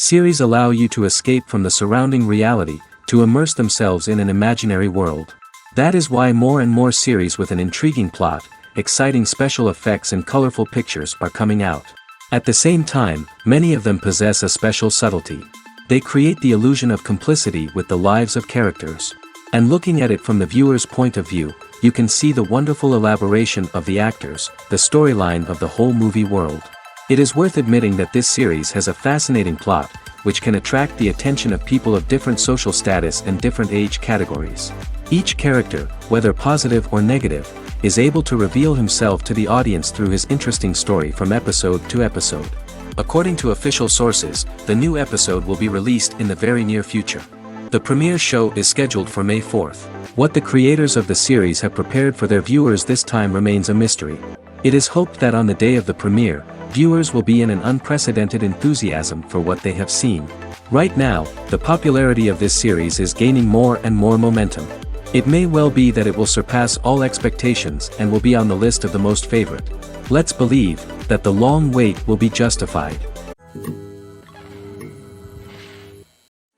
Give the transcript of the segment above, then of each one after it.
Series allow you to escape from the surrounding reality, to immerse themselves in an imaginary world. That is why more and more series with an intriguing plot, exciting special effects and colorful pictures are coming out. At the same time, many of them possess a special subtlety. They create the illusion of complicity with the lives of characters. And looking at it from the viewer's point of view, you can see the wonderful elaboration of the actors, the storyline of the whole movie world. It is worth admitting that this series has a fascinating plot, which can attract the attention of people of different social status and different age categories. Each character, whether positive or negative, is able to reveal himself to the audience through his interesting story from episode to episode. According to official sources, the new episode will be released in the very near future. The premiere show is scheduled for May 4th. What the creators of the series have prepared for their viewers this time remains a mystery. It is hoped that on the day of the premiere, viewers will be in an unprecedented enthusiasm for what they have seen. Right now, the popularity of this series is gaining more and more momentum. It may well be that it will surpass all expectations and will be on the list of the most favorite. Let's believe that the long wait will be justified.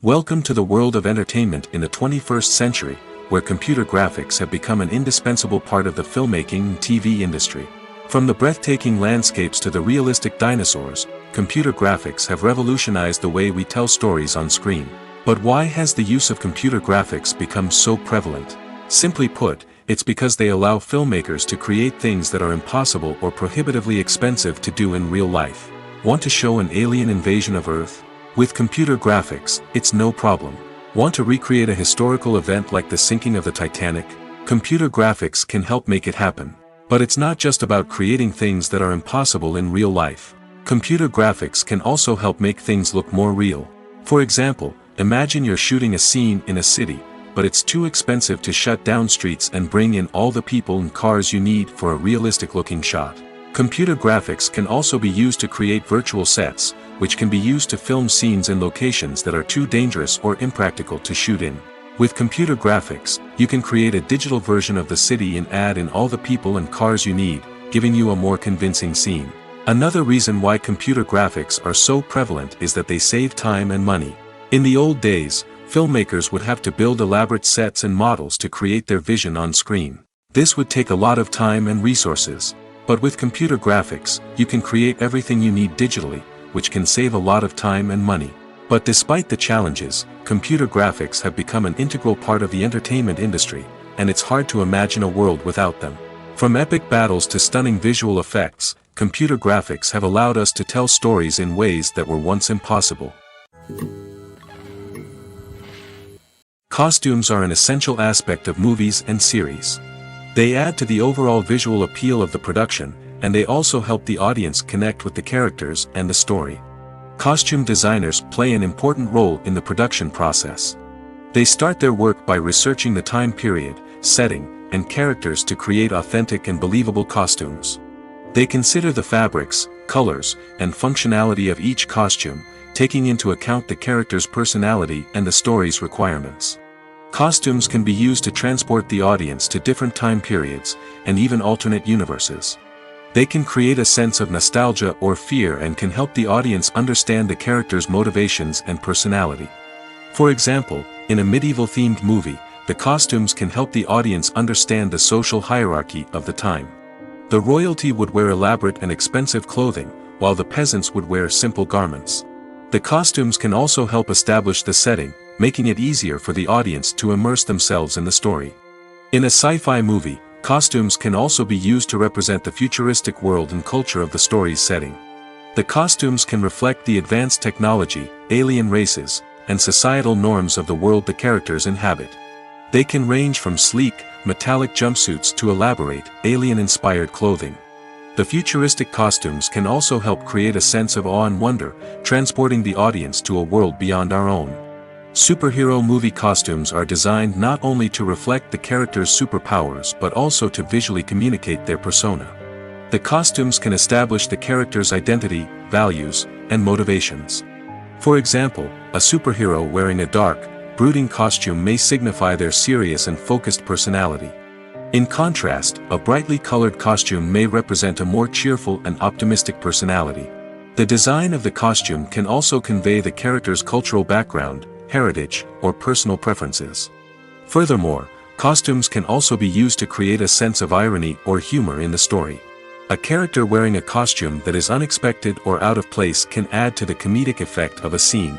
Welcome to the world of entertainment in the 21st century, where computer graphics have become an indispensable part of the filmmaking and TV industry. From the breathtaking landscapes to the realistic dinosaurs, computer graphics have revolutionized the way we tell stories on screen. But why has the use of computer graphics become so prevalent? Simply put, it's because they allow filmmakers to create things that are impossible or prohibitively expensive to do in real life. Want to show an alien invasion of Earth? With computer graphics, it's no problem. Want to recreate a historical event like the sinking of the Titanic? Computer graphics can help make it happen. But it's not just about creating things that are impossible in real life. Computer graphics can also help make things look more real. For example, imagine you're shooting a scene in a city, but it's too expensive to shut down streets and bring in all the people and cars you need for a realistic-looking shot. Computer graphics can also be used to create virtual sets, which can be used to film scenes in locations that are too dangerous or impractical to shoot in. With computer graphics, you can create a digital version of the city and add in all the people and cars you need, giving you a more convincing scene. Another reason why computer graphics are so prevalent is that they save time and money. In the old days, filmmakers would have to build elaborate sets and models to create their vision on screen. This would take a lot of time and resources. But with computer graphics, you can create everything you need digitally, which can save a lot of time and money. But despite the challenges, computer graphics have become an integral part of the entertainment industry, and it's hard to imagine a world without them. From epic battles to stunning visual effects, computer graphics have allowed us to tell stories in ways that were once impossible. Costumes are an essential aspect of movies and series. They add to the overall visual appeal of the production, and they also help the audience connect with the characters and the story. Costume designers play an important role in the production process. They start their work by researching the time period, setting, and characters to create authentic and believable costumes. They consider the fabrics, colors, and functionality of each costume, taking into account the character's personality and the story's requirements. Costumes can be used to transport the audience to different time periods, and even alternate universes. They can create a sense of nostalgia or fear and can help the audience understand the character's motivations and personality. For example, in a medieval-themed movie, the costumes can help the audience understand the social hierarchy of the time. The royalty would wear elaborate and expensive clothing, while the peasants would wear simple garments. The costumes can also help establish the setting, making it easier for the audience to immerse themselves in the story. In a sci-fi movie, costumes can also be used to represent the futuristic world and culture of the story's setting. The costumes can reflect the advanced technology, alien races, and societal norms of the world the characters inhabit. They can range from sleek, metallic jumpsuits to elaborate, alien-inspired clothing. The futuristic costumes can also help create a sense of awe and wonder, transporting the audience to a world beyond our own. Superhero movie costumes are designed not only to reflect the character's superpowers but also to visually communicate their persona. The costumes can establish the character's identity, values, and motivations. For example, a superhero wearing a dark, brooding costume may signify their serious and focused personality. In contrast, a brightly colored costume may represent a more cheerful and optimistic personality. The design of the costume can also convey the character's cultural background, heritage, or personal preferences. Furthermore, costumes can also be used to create a sense of irony or humor in the story. A character wearing a costume that is unexpected or out of place can add to the comedic effect of a scene.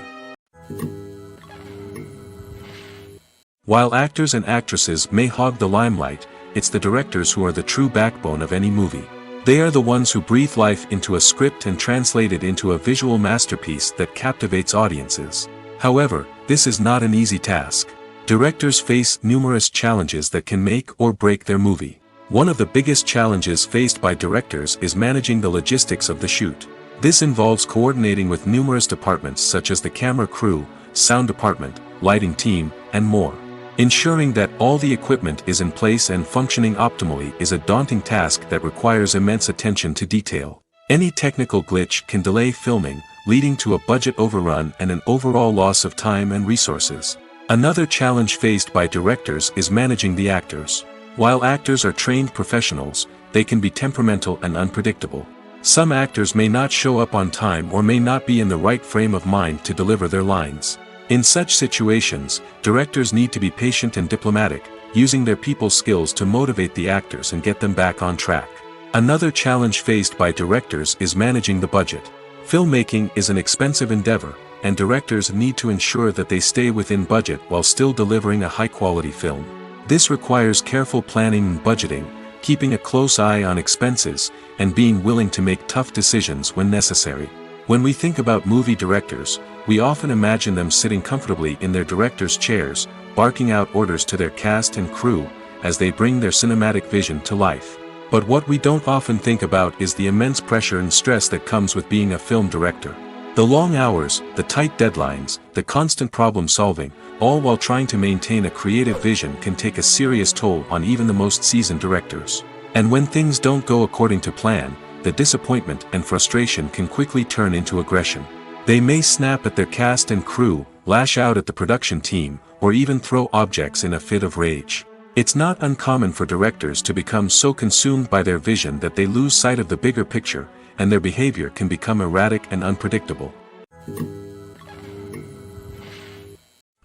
While actors and actresses may hog the limelight, it's the directors who are the true backbone of any movie. They are the ones who breathe life into a script and translate it into a visual masterpiece that captivates audiences. However, this is not an easy task. Directors face numerous challenges that can make or break their movie. One of the biggest challenges faced by directors is managing the logistics of the shoot. This involves coordinating with numerous departments such as the camera crew, sound department, lighting team, and more. Ensuring that all the equipment is in place and functioning optimally is a daunting task that requires immense attention to detail. Any technical glitch can delay filming, leading to a budget overrun and an overall loss of time and resources. Another challenge faced by directors is managing the actors. While actors are trained professionals, they can be temperamental and unpredictable. Some actors may not show up on time or may not be in the right frame of mind to deliver their lines. In such situations, directors need to be patient and diplomatic, using their people skills to motivate the actors and get them back on track. Another challenge faced by directors is managing the budget. Filmmaking is an expensive endeavor, and directors need to ensure that they stay within budget while still delivering a high-quality film. This requires careful planning and budgeting, keeping a close eye on expenses, and being willing to make tough decisions when necessary. When we think about movie directors, we often imagine them sitting comfortably in their director's chairs, barking out orders to their cast and crew, as they bring their cinematic vision to life. But what we don't often think about is the immense pressure and stress that comes with being a film director. The long hours, the tight deadlines, the constant problem solving, all while trying to maintain a creative vision can take a serious toll on even the most seasoned directors. And when things don't go according to plan, the disappointment and frustration can quickly turn into aggression. They may snap at their cast and crew, lash out at the production team, or even throw objects in a fit of rage. It's not uncommon for directors to become so consumed by their vision that they lose sight of the bigger picture, and their behavior can become erratic and unpredictable.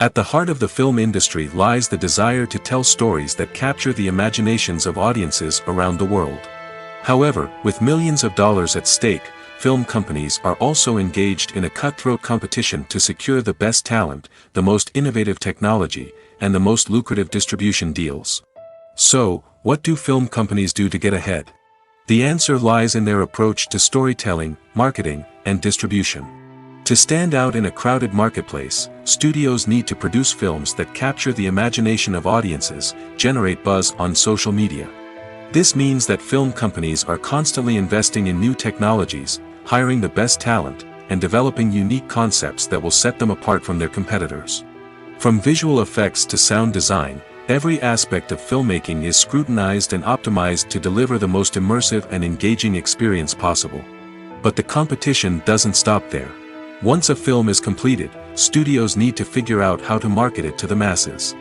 At the heart of the film industry lies the desire to tell stories that capture the imaginations of audiences around the world. However, with millions of dollars at stake, film companies are also engaged in a cutthroat competition to secure the best talent, the most innovative technology, and the most lucrative distribution deals. So, what do film companies do to get ahead? The answer lies in their approach to storytelling, marketing, and distribution. To stand out in a crowded marketplace, studios need to produce films that capture the imagination of audiences, generate buzz on social media. This means that film companies are constantly investing in new technologies, hiring the best talent, and developing unique concepts that will set them apart from their competitors. From visual effects to sound design, every aspect of filmmaking is scrutinized and optimized to deliver the most immersive and engaging experience possible. But the competition doesn't stop there. Once a film is completed, studios need to figure out how to market it to the masses.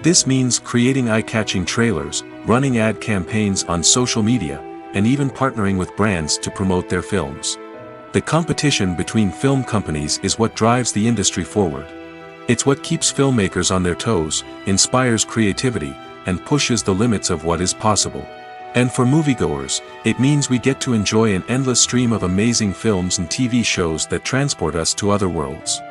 This means creating eye-catching trailers, running ad campaigns on social media, and even partnering with brands to promote their films. The competition between film companies is what drives the industry forward. It's what keeps filmmakers on their toes, inspires creativity, and pushes the limits of what is possible. And for moviegoers, it means we get to enjoy an endless stream of amazing films and TV shows that transport us to other worlds.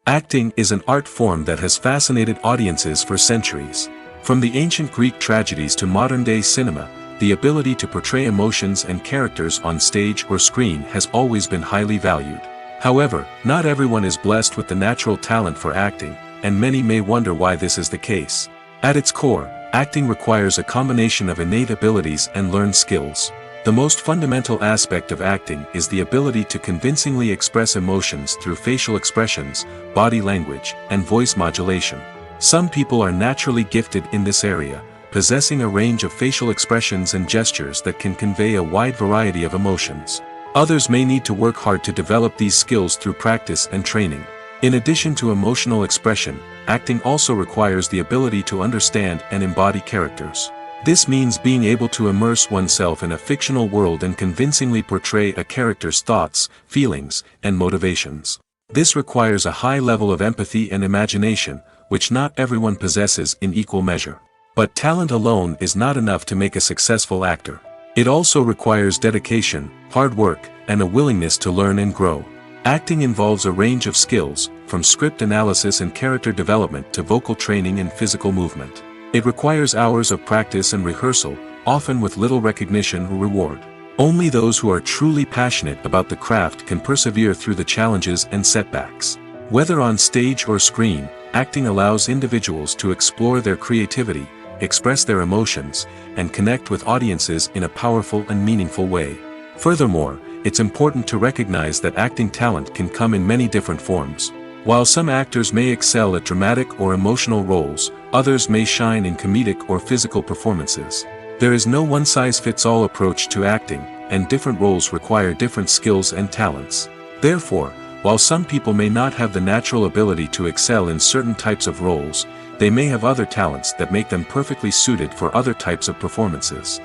Acting is an art form that has fascinated audiences for centuries. From the ancient Greek tragedies to modern-day cinema, the ability to portray emotions and characters on stage or screen has always been highly valued. However, not everyone is blessed with the natural talent for acting, and many may wonder why this is the case. At its core, acting requires a combination of innate abilities and learned skills. The most fundamental aspect of acting is the ability to convincingly express emotions through facial expressions, body language, and voice modulation. Some people are naturally gifted in this area, possessing a range of facial expressions and gestures that can convey a wide variety of emotions. Others may need to work hard to develop these skills through practice and training. In addition to emotional expression, acting also requires the ability to understand and embody characters. This means being able to immerse oneself in a fictional world and convincingly portray a character's thoughts, feelings, and motivations. This requires a high level of empathy and imagination, which not everyone possesses in equal measure. But talent alone is not enough to make a successful actor. It also requires dedication, hard work, and a willingness to learn and grow. Acting involves a range of skills, from script analysis and character development to vocal training and physical movement. It requires hours of practice and rehearsal, often with little recognition or reward. Only those who are truly passionate about the craft can persevere through the challenges and setbacks. Whether on stage or screen, acting allows individuals to explore their creativity, express their emotions, and connect with audiences in a powerful and meaningful way. Furthermore, it's important to recognize that acting talent can come in many different forms. While some actors may excel at dramatic or emotional roles, others may shine in comedic or physical performances. There is no one-size-fits-all approach to acting, and different roles require different skills and talents. Therefore, while some people may not have the natural ability to excel in certain types of roles, they may have other talents that make them perfectly suited for other types of performances.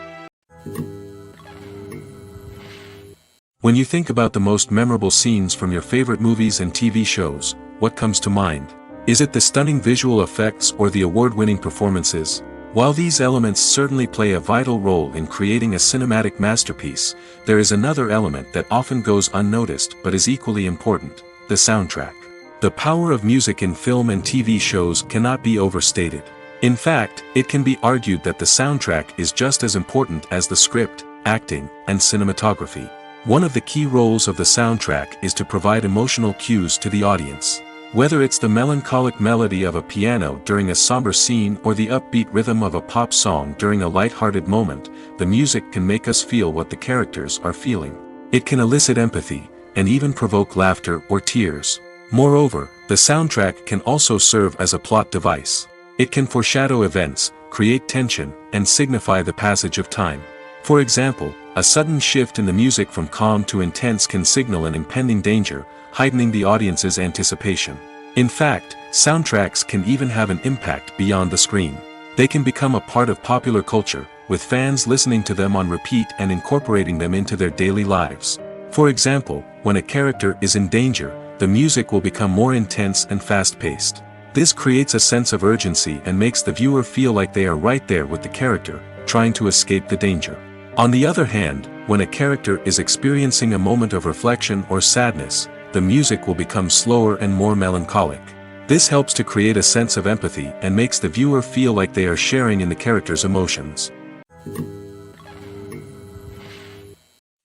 When you think about the most memorable scenes from your favorite movies and TV shows, what comes to mind? Is it the stunning visual effects or the award-winning performances? While these elements certainly play a vital role in creating a cinematic masterpiece, there is another element that often goes unnoticed but is equally important: the soundtrack. The power of music in film and TV shows cannot be overstated. In fact, it can be argued that the soundtrack is just as important as the script, acting, and cinematography. One of the key roles of the soundtrack is to provide emotional cues to the audience. Whether it's the melancholic melody of a piano during a somber scene or the upbeat rhythm of a pop song during a light-hearted moment, the music can make us feel what the characters are feeling. It can elicit empathy, and even provoke laughter or tears. Moreover, the soundtrack can also serve as a plot device. It can foreshadow events, create tension, and signify the passage of time. For example, a sudden shift in the music from calm to intense can signal an impending danger, heightening the audience's anticipation. In fact, soundtracks can even have an impact beyond the screen. They can become a part of popular culture, with fans listening to them on repeat and incorporating them into their daily lives. For example, when a character is in danger, the music will become more intense and fast-paced. This creates a sense of urgency and makes the viewer feel like they are right there with the character, trying to escape the danger. On the other hand, when a character is experiencing a moment of reflection or sadness, the music will become slower and more melancholic. This helps to create a sense of empathy and makes the viewer feel like they are sharing in the character's emotions.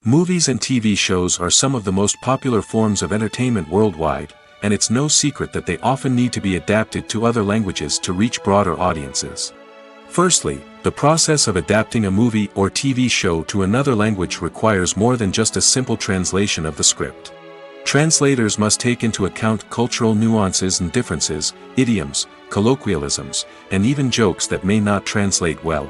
Movies and TV shows are some of the most popular forms of entertainment worldwide, and it's no secret that they often need to be adapted to other languages to reach broader audiences. Firstly, the process of adapting a movie or TV show to another language requires more than just a simple translation of the script. Translators must take into account cultural nuances and differences, idioms, colloquialisms, and even jokes that may not translate well.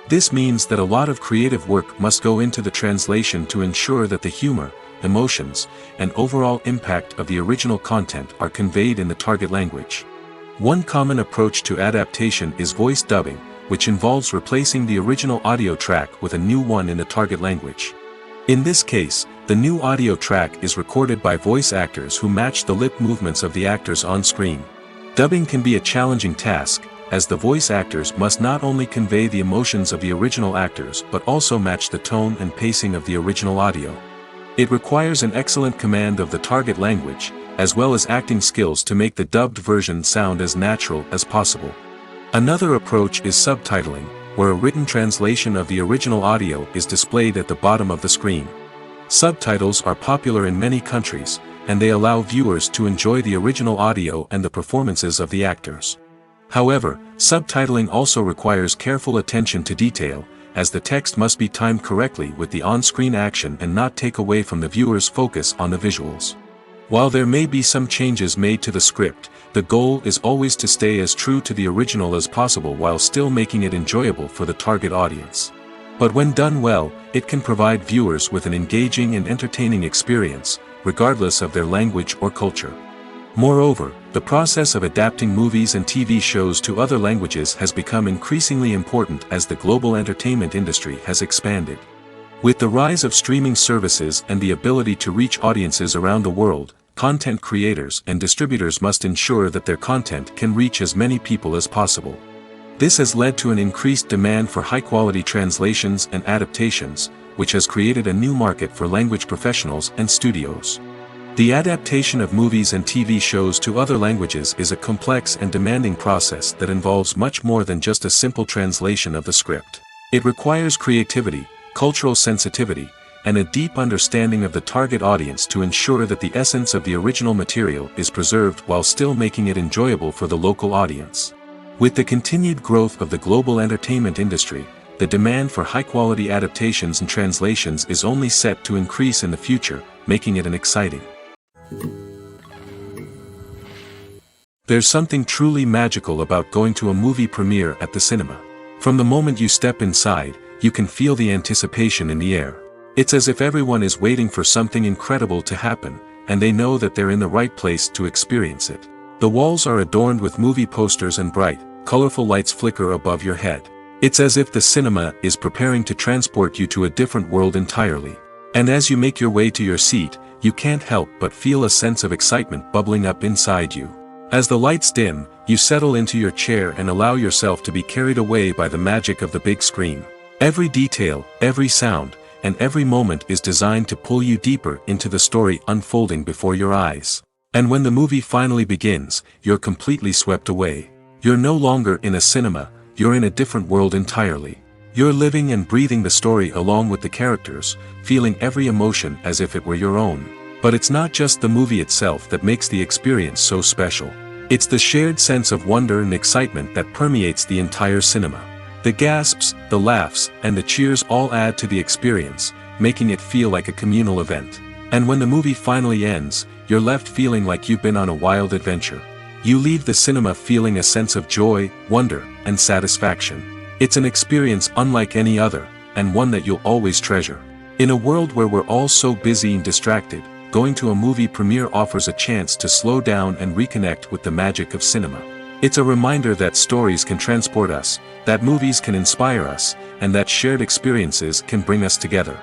This means that a lot of creative work must go into the translation to ensure that the humor, emotions, and overall impact of the original content are conveyed in the target language. One common approach to adaptation is voice dubbing, which involves replacing the original audio track with a new one in the target language. In this case, the new audio track is recorded by voice actors who match the lip movements of the actors on screen. Dubbing can be a challenging task, as the voice actors must not only convey the emotions of the original actors but also match the tone and pacing of the original audio. It requires an excellent command of the target language, as well as acting skills to make the dubbed version sound as natural as possible. Another approach is subtitling, where a written translation of the original audio is displayed at the bottom of the screen. Subtitles are popular in many countries, and they allow viewers to enjoy the original audio and the performances of the actors. However, subtitling also requires careful attention to detail, as the text must be timed correctly with the on-screen action and not take away from the viewer's focus on the visuals. While there may be some changes made to the script, the goal is always to stay as true to the original as possible while still making it enjoyable for the target audience. But when done well, it can provide viewers with an engaging and entertaining experience, regardless of their language or culture. Moreover, the process of adapting movies and TV shows to other languages has become increasingly important as the global entertainment industry has expanded. With the rise of streaming services and the ability to reach audiences around the world, content creators and distributors must ensure that their content can reach as many people as possible. This has led to an increased demand for high-quality translations and adaptations, which has created a new market for language professionals and studios. The adaptation of movies and TV shows to other languages is a complex and demanding process that involves much more than just a simple translation of the script. It requires creativity, cultural sensitivity, and a deep understanding of the target audience to ensure that the essence of the original material is preserved while still making it enjoyable for the local audience. With the continued growth of the global entertainment industry, the demand for high-quality adaptations and translations is only set to increase in the future, making it an exciting. There's something truly magical about going to a movie premiere at the cinema. From the moment you step inside, you can feel the anticipation in the air. It's as if everyone is waiting for something incredible to happen, and they know that they're in the right place to experience it. The walls are adorned with movie posters and bright, colorful lights flicker above your head. It's as if the cinema is preparing to transport you to a different world entirely. And as you make your way to your seat, you can't help but feel a sense of excitement bubbling up inside you. As the lights dim, you settle into your chair and allow yourself to be carried away by the magic of the big screen. Every detail, every sound, and every moment is designed to pull you deeper into the story unfolding before your eyes. And when the movie finally begins, you're completely swept away. You're no longer in a cinema, you're in a different world entirely. You're living and breathing the story along with the characters, feeling every emotion as if it were your own. But it's not just the movie itself that makes the experience so special. It's the shared sense of wonder and excitement that permeates the entire cinema. The gasps, the laughs, and the cheers all add to the experience, making it feel like a communal event. And when the movie finally ends, you're left feeling like you've been on a wild adventure. You leave the cinema feeling a sense of joy, wonder, and satisfaction. It's an experience unlike any other, and one that you'll always treasure. In a world where we're all so busy and distracted, going to a movie premiere offers a chance to slow down and reconnect with the magic of cinema. It's a reminder that stories can transport us, that movies can inspire us, and that shared experiences can bring us together.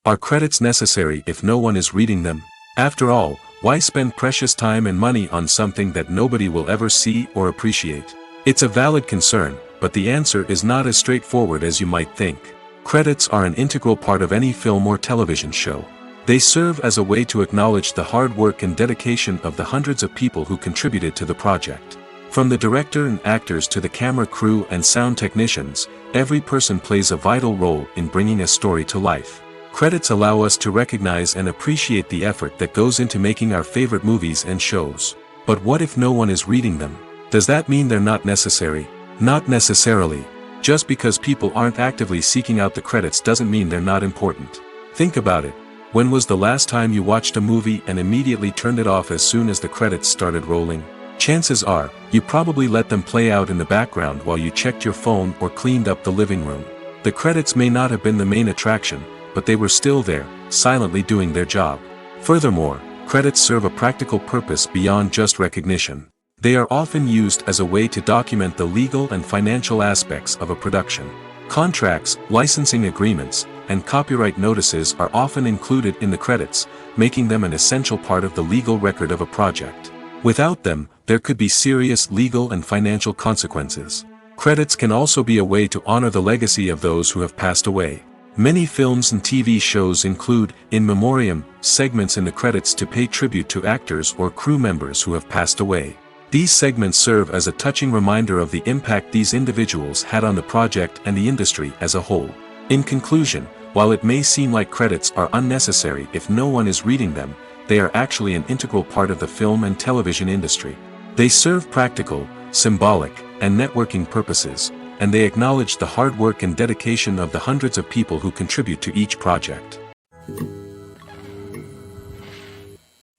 Are credits necessary if no one is reading them? After all, why spend precious time and money on something that nobody will ever see or appreciate? It's a valid concern, but the answer is not as straightforward as you might think. Credits are an integral part of any film or television show. They serve as a way to acknowledge the hard work and dedication of the hundreds of people who contributed to the project. From the director and actors to the camera crew and sound technicians, every person plays a vital role in bringing a story to life. Credits allow us to recognize and appreciate the effort that goes into making our favorite movies and shows. But what if no one is reading them? Does that mean they're not necessary? Not necessarily. Just because people aren't actively seeking out the credits doesn't mean they're not important. Think about it. When was the last time you watched a movie and immediately turned it off as soon as the credits started rolling? Chances are, you probably let them play out in the background while you checked your phone or cleaned up the living room. The credits may not have been the main attraction, but they were still there, silently doing their job. Furthermore, credits serve a practical purpose beyond just recognition. They are often used as a way to document the legal and financial aspects of a production. Contracts, licensing agreements, and copyright notices are often included in the credits, making them an essential part of the legal record of a project. Without them, there could be serious legal and financial consequences. Credits can also be a way to honor the legacy of those who have passed away. Many films and TV shows include, in memoriam, segments in the credits to pay tribute to actors or crew members who have passed away. These segments serve as a touching reminder of the impact these individuals had on the project and the industry as a whole. In conclusion, while it may seem like credits are unnecessary if no one is reading them, they are actually an integral part of the film and television industry. They serve practical, symbolic, and networking purposes, and they acknowledge the hard work and dedication of the hundreds of people who contribute to each project.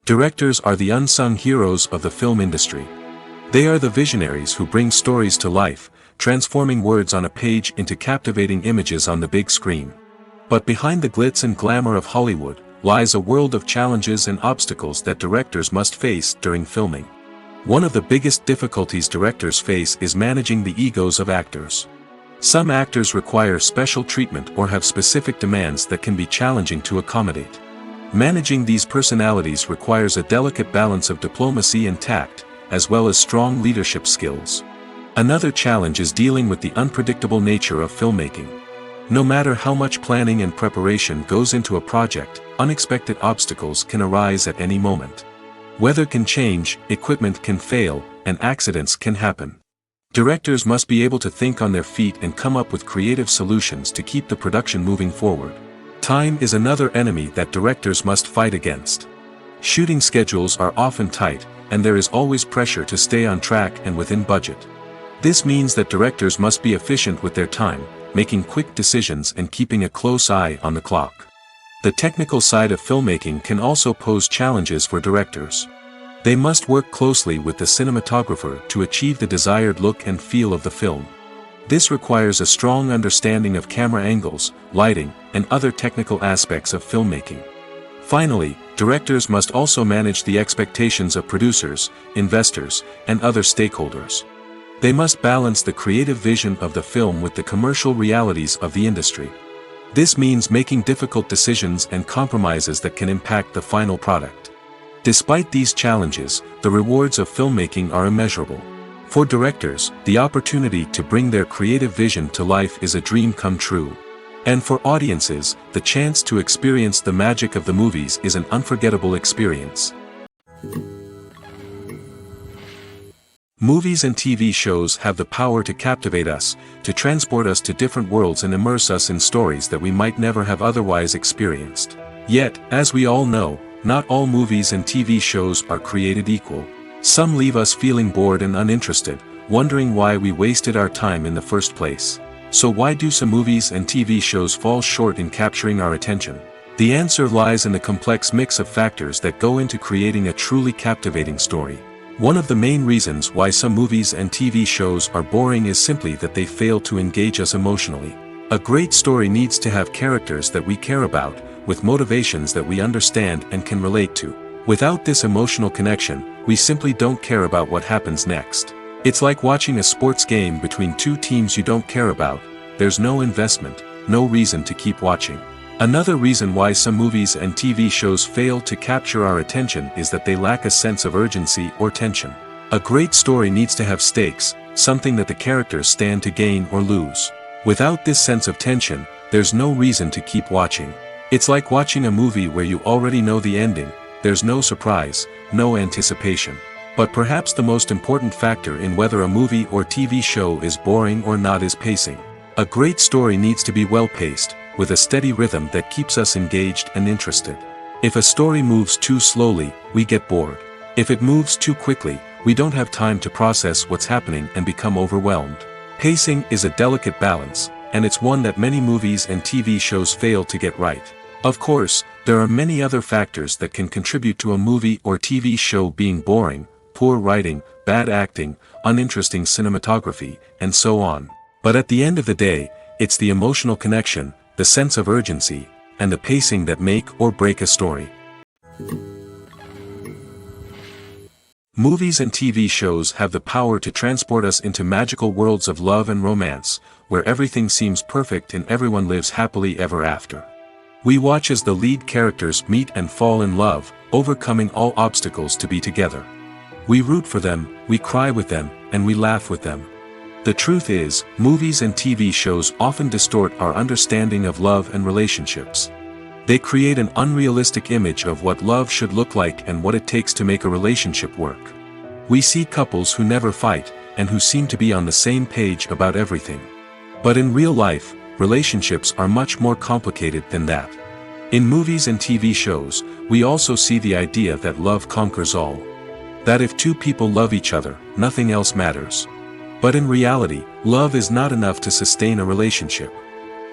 Directors are the unsung heroes of the film industry. They are the visionaries who bring stories to life, transforming words on a page into captivating images on the big screen. But behind the glitz and glamour of Hollywood, lies a world of challenges and obstacles that directors must face during filming. One of the biggest difficulties directors face is managing the egos of actors. Some actors require special treatment or have specific demands that can be challenging to accommodate. Managing these personalities requires a delicate balance of diplomacy and tact, as well as strong leadership skills. Another challenge is dealing with the unpredictable nature of filmmaking. No matter how much planning and preparation goes into a project, unexpected obstacles can arise at any moment. Weather can change, equipment can fail, and accidents can happen. Directors must be able to think on their feet and come up with creative solutions to keep the production moving forward. Time is another enemy that directors must fight against. Shooting schedules are often tight, and there is always pressure to stay on track and within budget. This means that directors must be efficient with their time, making quick decisions and keeping a close eye on the clock. The technical side of filmmaking can also pose challenges for directors. They must work closely with the cinematographer to achieve the desired look and feel of the film. This requires a strong understanding of camera angles, lighting, and other technical aspects of filmmaking. Finally, directors must also manage the expectations of producers, investors, and other stakeholders. They must balance the creative vision of the film with the commercial realities of the industry. This means making difficult decisions and compromises that can impact the final product. Despite these challenges, the rewards of filmmaking are immeasurable. For directors, the opportunity to bring their creative vision to life is a dream come true. And for audiences, the chance to experience the magic of the movies is an unforgettable experience. Movies and TV shows have the power to captivate us, to transport us to different worlds and immerse us in stories that we might never have otherwise experienced. Yet, as we all know, not all movies and TV shows are created equal. Some leave us feeling bored and uninterested, wondering why we wasted our time in the first place. So why do some movies and TV shows fall short in capturing our attention? The answer lies in the complex mix of factors that go into creating a truly captivating story. One of the main reasons why some movies and TV shows are boring is simply that they fail to engage us emotionally. A great story needs to have characters that we care about, with motivations that we understand and can relate to. Without this emotional connection, we simply don't care about what happens next. It's like watching a sports game between two teams you don't care about. There's no investment, no reason to keep watching. Another reason why some movies and TV shows fail to capture our attention is that they lack a sense of urgency or tension. A great story needs to have stakes, something that the characters stand to gain or lose. Without this sense of tension, there's no reason to keep watching. It's like watching a movie where you already know the ending. There's no surprise, no anticipation. But perhaps the most important factor in whether a movie or TV show is boring or not is pacing. A great story needs to be well-paced, with a steady rhythm that keeps us engaged and interested. If a story moves too slowly, we get bored. If it moves too quickly, we don't have time to process what's happening and become overwhelmed. Pacing is a delicate balance, and it's one that many movies and TV shows fail to get right. Of course, there are many other factors that can contribute to a movie or TV show being boring: poor writing, bad acting, uninteresting cinematography, and so on. But at the end of the day, it's the emotional connection, the sense of urgency, and the pacing that make or break a story. Movies and TV shows have the power to transport us into magical worlds of love and romance, where everything seems perfect and everyone lives happily ever after. We watch as the lead characters meet and fall in love, overcoming all obstacles to be together. We root for them, we cry with them, and we laugh with them. The truth is, movies and TV shows often distort our understanding of love and relationships. They create an unrealistic image of what love should look like and what it takes to make a relationship work. We see couples who never fight, and who seem to be on the same page about everything. But in real life, relationships are much more complicated than that. In movies and TV shows, we also see the idea that love conquers all. That if two people love each other, nothing else matters. But in reality, love is not enough to sustain a relationship.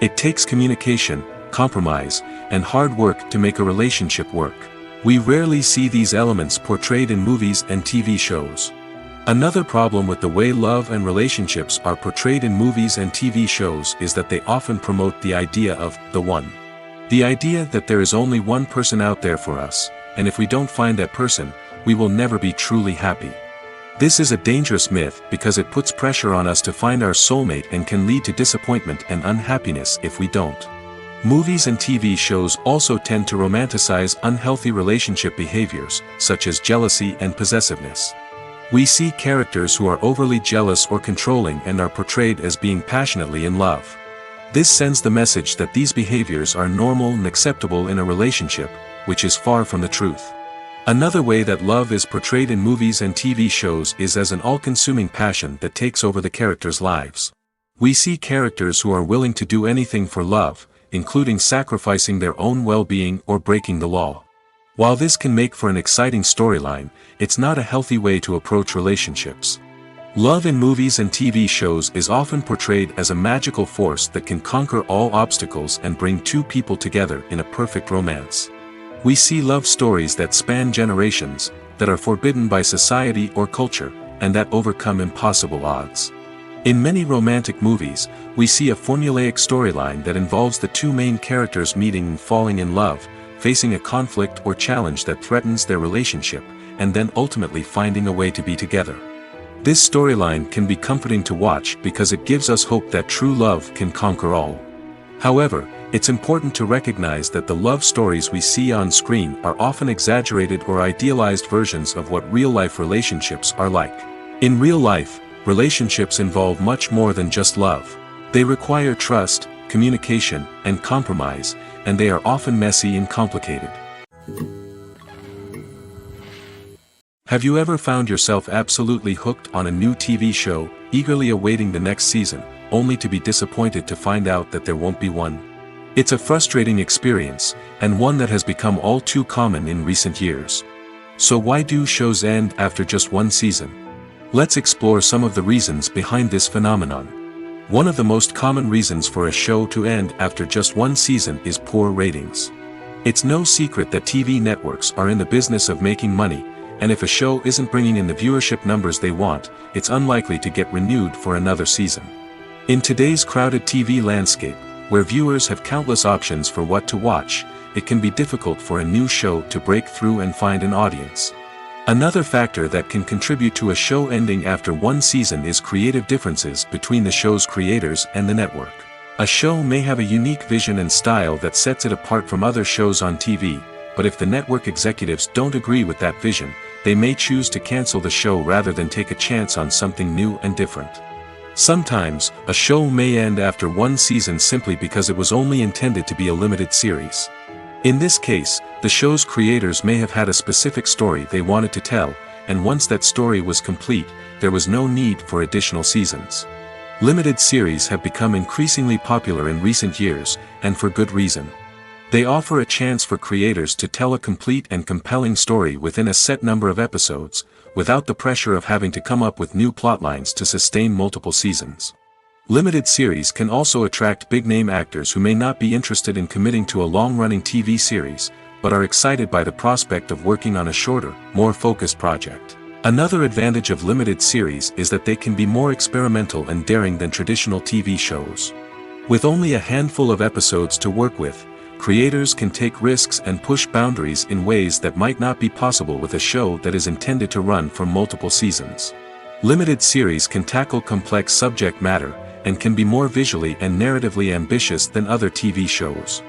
It takes communication, compromise, and hard work to make a relationship work. We rarely see these elements portrayed in movies and TV shows. Another problem with the way love and relationships are portrayed in movies and TV shows is that they often promote the idea of the one. The idea that there is only one person out there for us, and if we don't find that person, we will never be truly happy. This is a dangerous myth because it puts pressure on us to find our soulmate and can lead to disappointment and unhappiness if we don't. Movies and TV shows also tend to romanticize unhealthy relationship behaviors, such as jealousy and possessiveness. We see characters who are overly jealous or controlling and are portrayed as being passionately in love. This sends the message that these behaviors are normal and acceptable in a relationship, which is far from the truth. Another way that love is portrayed in movies and TV shows is as an all-consuming passion that takes over the characters' lives. We see characters who are willing to do anything for love, including sacrificing their own well-being or breaking the law. While this can make for an exciting storyline, it's not a healthy way to approach relationships. Love in movies and TV shows is often portrayed as a magical force that can conquer all obstacles and bring two people together in a perfect romance. We see love stories that span generations, that are forbidden by society or culture, and that overcome impossible odds. In many romantic movies, we see a formulaic storyline that involves the two main characters meeting and falling in love, facing a conflict or challenge that threatens their relationship, and then ultimately finding a way to be together. This storyline can be comforting to watch because it gives us hope that true love can conquer all. However, it's important to recognize that the love stories we see on screen are often exaggerated or idealized versions of what real-life relationships are like. In real life, relationships involve much more than just love. They require trust, communication, and compromise, and they are often messy and complicated. Have you ever found yourself absolutely hooked on a new TV show, eagerly awaiting the next season, only to be disappointed to find out that there won't be one? It's a frustrating experience, and one that has become all too common in recent years. So why do shows end after just one season? Let's explore some of the reasons behind this phenomenon. One of the most common reasons for a show to end after just one season is poor ratings. It's no secret that TV networks are in the business of making money, and if a show isn't bringing in the viewership numbers they want, it's unlikely to get renewed for another season. In today's crowded TV landscape, where viewers have countless options for what to watch, it can be difficult for a new show to break through and find an audience. Another factor that can contribute to a show ending after one season is creative differences between the show's creators and the network. A show may have a unique vision and style that sets it apart from other shows on TV, but if the network executives don't agree with that vision, they may choose to cancel the show rather than take a chance on something new and different. Sometimes, a show may end after one season simply because it was only intended to be a limited series. In this case, the show's creators may have had a specific story they wanted to tell, and once that story was complete, there was no need for additional seasons. Limited series have become increasingly popular in recent years, and for good reason. They offer a chance for creators to tell a complete and compelling story within a set number of episodes, without the pressure of having to come up with new plotlines to sustain multiple seasons. Limited series can also attract big-name actors who may not be interested in committing to a long-running TV series, but are excited by the prospect of working on a shorter, more focused project. Another advantage of limited series is that they can be more experimental and daring than traditional TV shows. With only a handful of episodes to work with, creators can take risks and push boundaries in ways that might not be possible with a show that is intended to run for multiple seasons. Limited series can tackle complex subject matter, and can be more visually and narratively ambitious than other TV shows.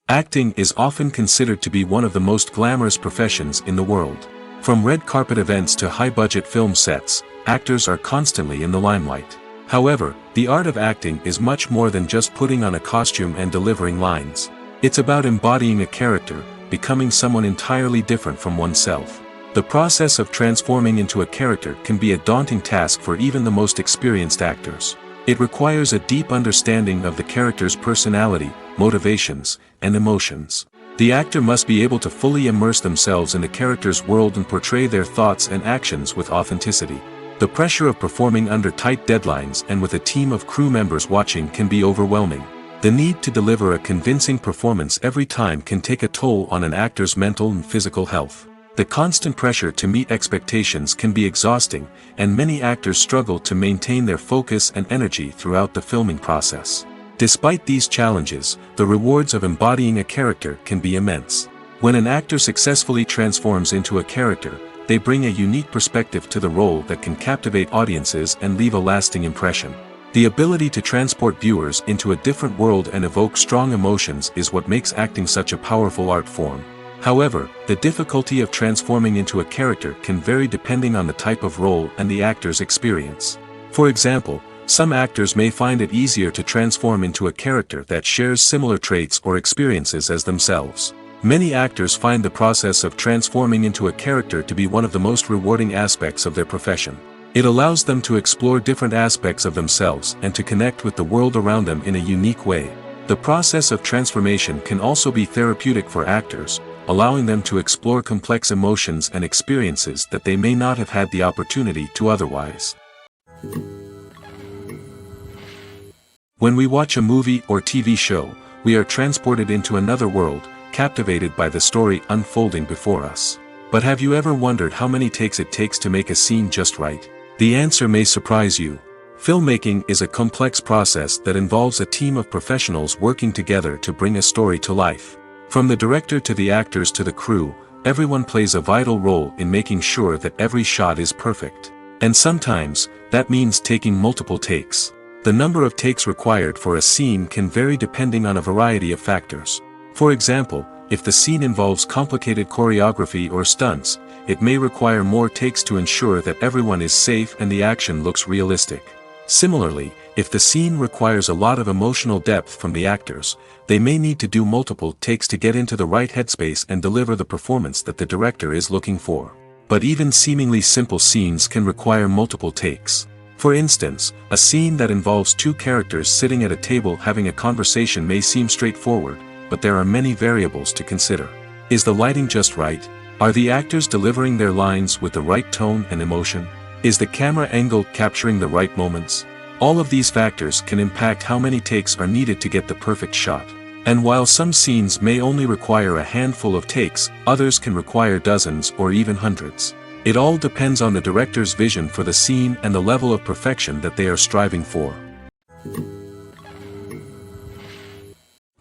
Acting is often considered to be one of the most glamorous professions in the world. From red carpet events to high-budget film sets, actors are constantly in the limelight. However, the art of acting is much more than just putting on a costume and delivering lines. It's about embodying a character, becoming someone entirely different from oneself. The process of transforming into a character can be a daunting task for even the most experienced actors. It requires a deep understanding of the character's personality, motivations, and emotions. The actor must be able to fully immerse themselves in the character's world and portray their thoughts and actions with authenticity. The pressure of performing under tight deadlines and with a team of crew members watching can be overwhelming. The need to deliver a convincing performance every time can take a toll on an actor's mental and physical health. The constant pressure to meet expectations can be exhausting, and many actors struggle to maintain their focus and energy throughout the filming process. Despite these challenges, the rewards of embodying a character can be immense. When an actor successfully transforms into a character, they bring a unique perspective to the role that can captivate audiences and leave a lasting impression. The ability to transport viewers into a different world and evoke strong emotions is what makes acting such a powerful art form. However, the difficulty of transforming into a character can vary depending on the type of role and the actor's experience. For example, some actors may find it easier to transform into a character that shares similar traits or experiences as themselves. Many actors find the process of transforming into a character to be one of the most rewarding aspects of their profession. It allows them to explore different aspects of themselves and to connect with the world around them in a unique way. The process of transformation can also be therapeutic for actors, allowing them to explore complex emotions and experiences that they may not have had the opportunity to otherwise. When we watch a movie or TV show, we are transported into another world, captivated by the story unfolding before us. But have you ever wondered how many takes it takes to make a scene just right? The answer may surprise you. Filmmaking is a complex process that involves a team of professionals working together to bring a story to life. From the director to the actors to the crew, everyone plays a vital role in making sure that every shot is perfect. And sometimes, that means taking multiple takes. The number of takes required for a scene can vary depending on a variety of factors. For example, if the scene involves complicated choreography or stunts, it may require more takes to ensure that everyone is safe and the action looks realistic. Similarly, if the scene requires a lot of emotional depth from the actors, they may need to do multiple takes to get into the right headspace and deliver the performance that the director is looking for. But even seemingly simple scenes can require multiple takes. For instance, a scene that involves two characters sitting at a table having a conversation may seem straightforward, but there are many variables to consider. Is the lighting just right? Are the actors delivering their lines with the right tone and emotion? Is the camera angle capturing the right moments? All of these factors can impact how many takes are needed to get the perfect shot. And while some scenes may only require a handful of takes, others can require dozens or even hundreds. It all depends on the director's vision for the scene and the level of perfection that they are striving for.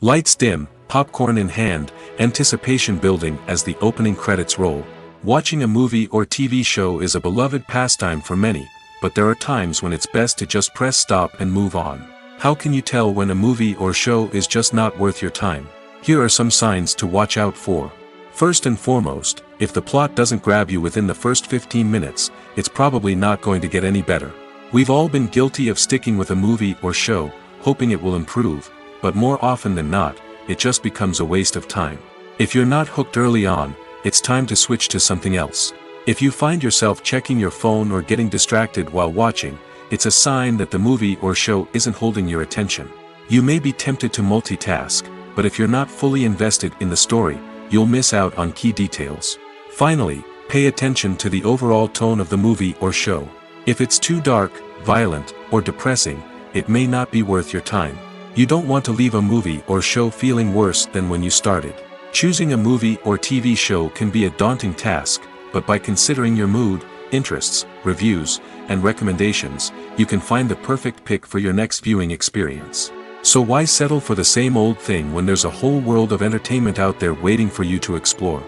Lights dim, popcorn in hand, anticipation building as the opening credits roll. Watching a movie or TV show is a beloved pastime for many, but there are times when it's best to just press stop and move on. How can you tell when a movie or show is just not worth your time? Here are some signs to watch out for. First and foremost, if the plot doesn't grab you within the first 15 minutes, it's probably not going to get any better. We've all been guilty of sticking with a movie or show, hoping it will improve, but more often than not, it just becomes a waste of time. If you're not hooked early on, it's time to switch to something else. If you find yourself checking your phone or getting distracted while watching, it's a sign that the movie or show isn't holding your attention. You may be tempted to multitask, but if you're not fully invested in the story, you'll miss out on key details. Finally, pay attention to the overall tone of the movie or show. If it's too dark, violent, or depressing, it may not be worth your time. You don't want to leave a movie or show feeling worse than when you started. Choosing a movie or TV show can be a daunting task, but by considering your mood, interests, reviews, and recommendations, you can find the perfect pick for your next viewing experience. So why settle for the same old thing when there's a whole world of entertainment out there waiting for you to explore?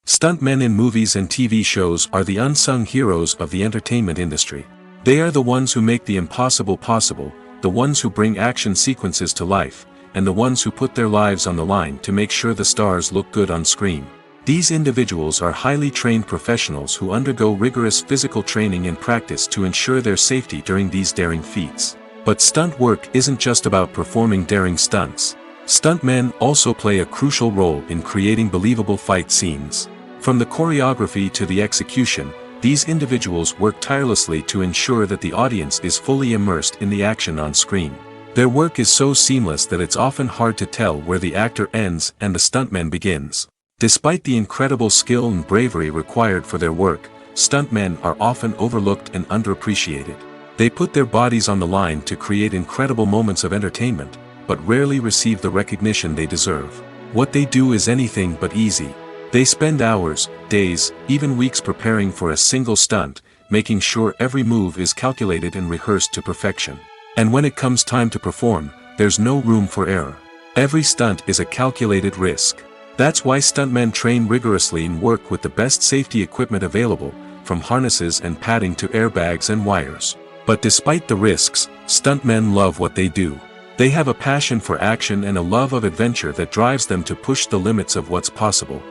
Stuntmen in movies and TV shows are the unsung heroes of the entertainment industry. They are the ones who make the impossible possible, the ones who bring action sequences to life, and the ones who put their lives on the line to make sure the stars look good on screen. These individuals are highly trained professionals who undergo rigorous physical training and practice to ensure their safety during these daring feats. But stunt work isn't just about performing daring stunts. Stuntmen also play a crucial role in creating believable fight scenes. From the choreography to the execution, these individuals work tirelessly to ensure that the audience is fully immersed in the action on screen. Their work is so seamless that it's often hard to tell where the actor ends and the stuntman begins. Despite the incredible skill and bravery required for their work, stuntmen are often overlooked and underappreciated. They put their bodies on the line to create incredible moments of entertainment, but rarely receive the recognition they deserve. What they do is anything but easy. They spend hours, days, even weeks preparing for a single stunt, making sure every move is calculated and rehearsed to perfection. And when it comes time to perform, there's no room for error. Every stunt is a calculated risk. That's why stuntmen train rigorously and work with the best safety equipment available, from harnesses and padding to airbags and wires. But despite the risks, stuntmen love what they do. They have a passion for action and a love of adventure that drives them to push the limits of what's possible.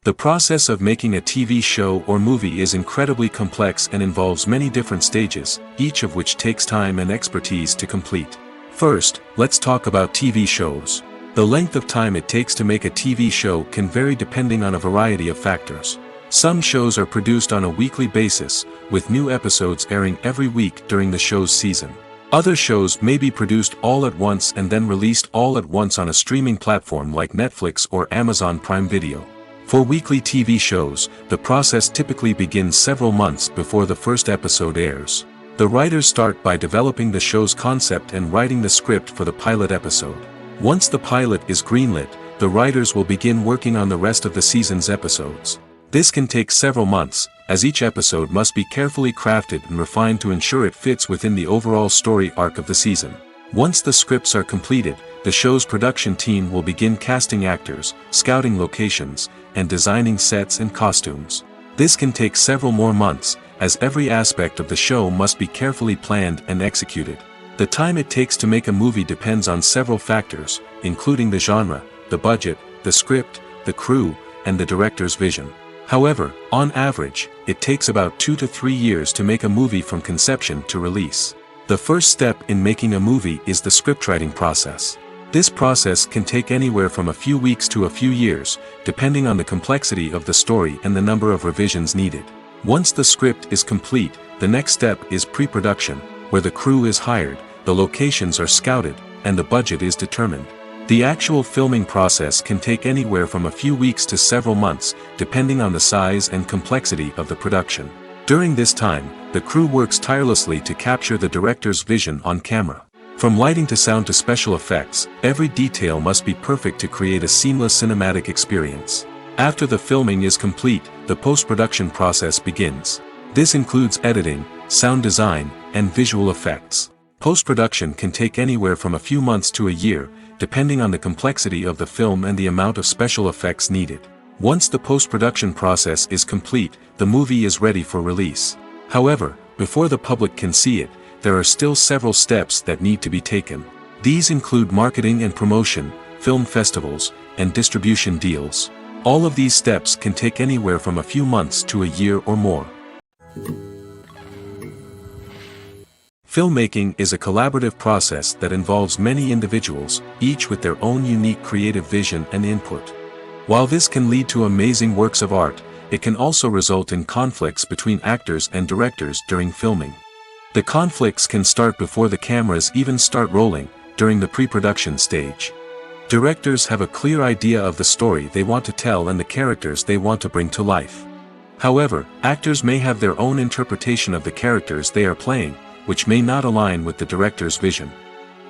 The process of making a TV show or movie is incredibly complex and involves many different stages, each of which takes time and expertise to complete. First, let's talk about TV shows. The length of time it takes to make a TV show can vary depending on a variety of factors. Some shows are produced on a weekly basis, with new episodes airing every week during the show's season. Other shows may be produced all at once and then released all at once on a streaming platform like Netflix or Amazon Prime Video. For weekly TV shows, the process typically begins several months before the first episode airs. The writers start by developing the show's concept and writing the script for the pilot episode. Once the pilot is greenlit, the writers will begin working on the rest of the season's episodes. This can take several months, as each episode must be carefully crafted and refined to ensure it fits within the overall story arc of the season. Once the scripts are completed, the show's production team will begin casting actors, scouting locations, and designing sets and costumes. This can take several more months, as every aspect of the show must be carefully planned and executed. The time it takes to make a movie depends on several factors, including the genre, the budget, the script, the crew, and the director's vision. However, on average, it takes about 2 to 3 years to make a movie from conception to release. The first step in making a movie is the scriptwriting process. This process can take anywhere from a few weeks to a few years, depending on the complexity of the story and the number of revisions needed. Once the script is complete, the next step is pre-production, where the crew is hired, the locations are scouted, and the budget is determined. The actual filming process can take anywhere from a few weeks to several months, depending on the size and complexity of the production. During this time, the crew works tirelessly to capture the director's vision on camera. From lighting to sound to special effects, every detail must be perfect to create a seamless cinematic experience. After the filming is complete, the post-production process begins. This includes editing, sound design, and visual effects. Post-production can take anywhere from a few months to a year, depending on the complexity of the film and the amount of special effects needed. Once the post-production process is complete, the movie is ready for release. However, before the public can see it, there are still several steps that need to be taken. These include marketing and promotion, film festivals, and distribution deals. All of these steps can take anywhere from a few months to a year or more. Filmmaking is a collaborative process that involves many individuals, each with their own unique creative vision and input. While this can lead to amazing works of art, it can also result in conflicts between actors and directors during filming. The conflicts can start before the cameras even start rolling, during the pre-production stage. Directors have a clear idea of the story they want to tell and the characters they want to bring to life. However, actors may have their own interpretation of the characters they are playing, which may not align with the director's vision.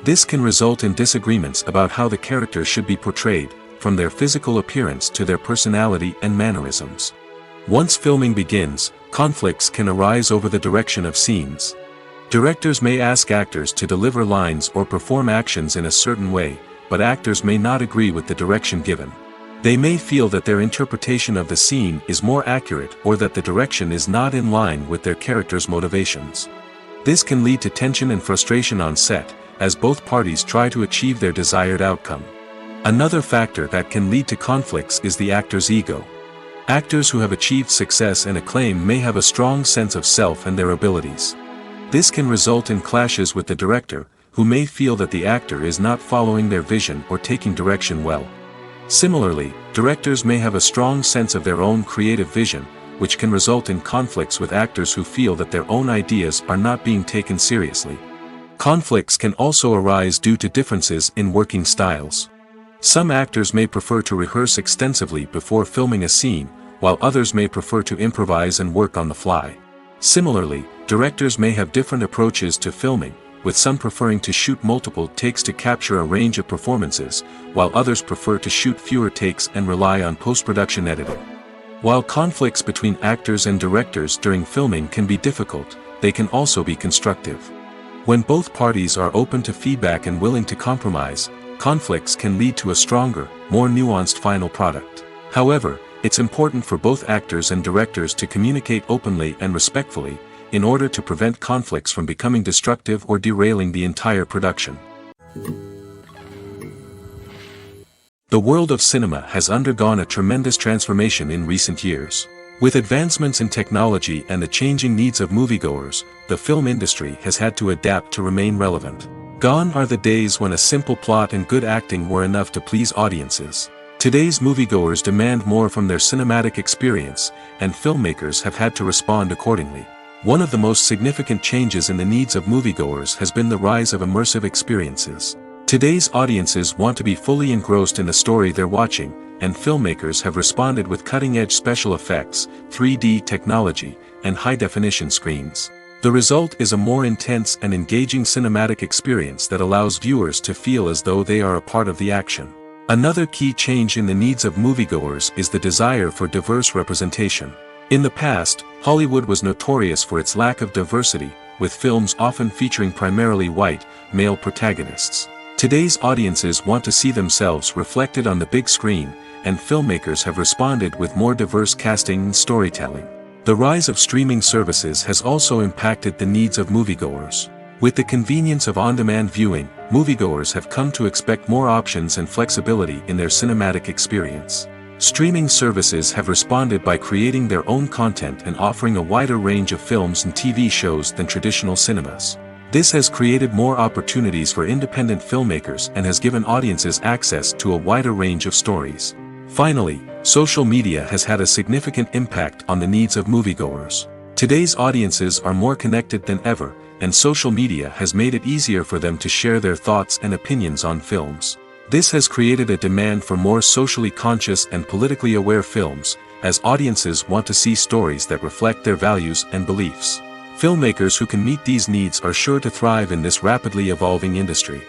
This can result in disagreements about how the characters should be portrayed, from their physical appearance to their personality and mannerisms. Once filming begins, conflicts can arise over the direction of scenes. Directors may ask actors to deliver lines or perform actions in a certain way, but actors may not agree with the direction given. They may feel that their interpretation of the scene is more accurate or that the direction is not in line with their character's motivations. This can lead to tension and frustration on set, as both parties try to achieve their desired outcome. Another factor that can lead to conflicts is the actor's ego. Actors who have achieved success and acclaim may have a strong sense of self and their abilities. This can result in clashes with the director, who may feel that the actor is not following their vision or taking direction well. Similarly, directors may have a strong sense of their own creative vision, which can result in conflicts with actors who feel that their own ideas are not being taken seriously. Conflicts can also arise due to differences in working styles. Some actors may prefer to rehearse extensively before filming a scene, while others may prefer to improvise and work on the fly. Similarly, directors may have different approaches to filming, with some preferring to shoot multiple takes to capture a range of performances, while others prefer to shoot fewer takes and rely on post-production editing. While conflicts between actors and directors during filming can be difficult, they can also be constructive. When both parties are open to feedback and willing to compromise, conflicts can lead to a stronger, more nuanced final product. However, it's important for both actors and directors to communicate openly and respectfully, in order to prevent conflicts from becoming destructive or derailing the entire production. The world of cinema has undergone a tremendous transformation in recent years. With advancements in technology and the changing needs of moviegoers, the film industry has had to adapt to remain relevant. Gone are the days when a simple plot and good acting were enough to please audiences. Today's moviegoers demand more from their cinematic experience, and filmmakers have had to respond accordingly. One of the most significant changes in the needs of moviegoers has been the rise of immersive experiences. Today's audiences want to be fully engrossed in the story they're watching, and filmmakers have responded with cutting-edge special effects, 3D technology, and high-definition screens. The result is a more intense and engaging cinematic experience that allows viewers to feel as though they are a part of the action. Another key change in the needs of moviegoers is the desire for diverse representation. In the past, Hollywood was notorious for its lack of diversity, with films often featuring primarily white, male protagonists. Today's audiences want to see themselves reflected on the big screen, and filmmakers have responded with more diverse casting and storytelling. The rise of streaming services has also impacted the needs of moviegoers. With the convenience of on-demand viewing, moviegoers have come to expect more options and flexibility in their cinematic experience. Streaming services have responded by creating their own content and offering a wider range of films and TV shows than traditional cinemas. This has created more opportunities for independent filmmakers and has given audiences access to a wider range of stories. Finally, social media has had a significant impact on the needs of moviegoers. Today's audiences are more connected than ever, and social media has made it easier for them to share their thoughts and opinions on films. This has created a demand for more socially conscious and politically aware films, as audiences want to see stories that reflect their values and beliefs. Filmmakers who can meet these needs are sure to thrive in this rapidly evolving industry.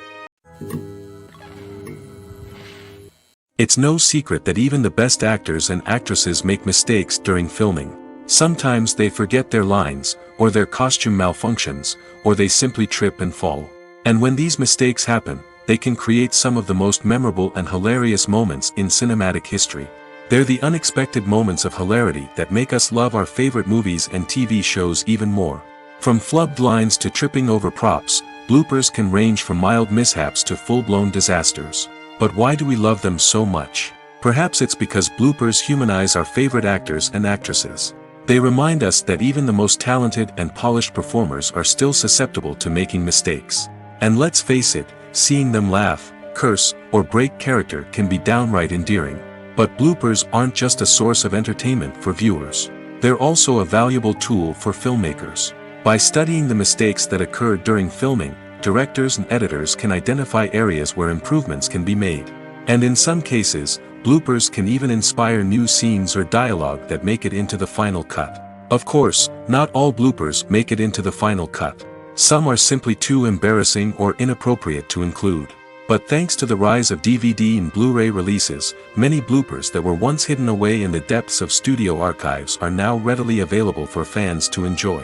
It's no secret that even the best actors and actresses make mistakes during filming. Sometimes they forget their lines, or their costume malfunctions, or they simply trip and fall. And when these mistakes happen, they can create some of the most memorable and hilarious moments in cinematic history. They're the unexpected moments of hilarity that make us love our favorite movies and TV shows even more. From flubbed lines to tripping over props, bloopers can range from mild mishaps to full-blown disasters. But why do we love them so much? Perhaps it's because bloopers humanize our favorite actors and actresses. They remind us that even the most talented and polished performers are still susceptible to making mistakes. And let's face it, seeing them laugh, curse, or break character can be downright endearing. But bloopers aren't just a source of entertainment for viewers. They're also a valuable tool for filmmakers. By studying the mistakes that occurred during filming, directors and editors can identify areas where improvements can be made. And in some cases, bloopers can even inspire new scenes or dialogue that make it into the final cut. Of course, not all bloopers make it into the final cut. Some are simply too embarrassing or inappropriate to include. But thanks to the rise of DVD and Blu-ray releases, many bloopers that were once hidden away in the depths of studio archives are now readily available for fans to enjoy.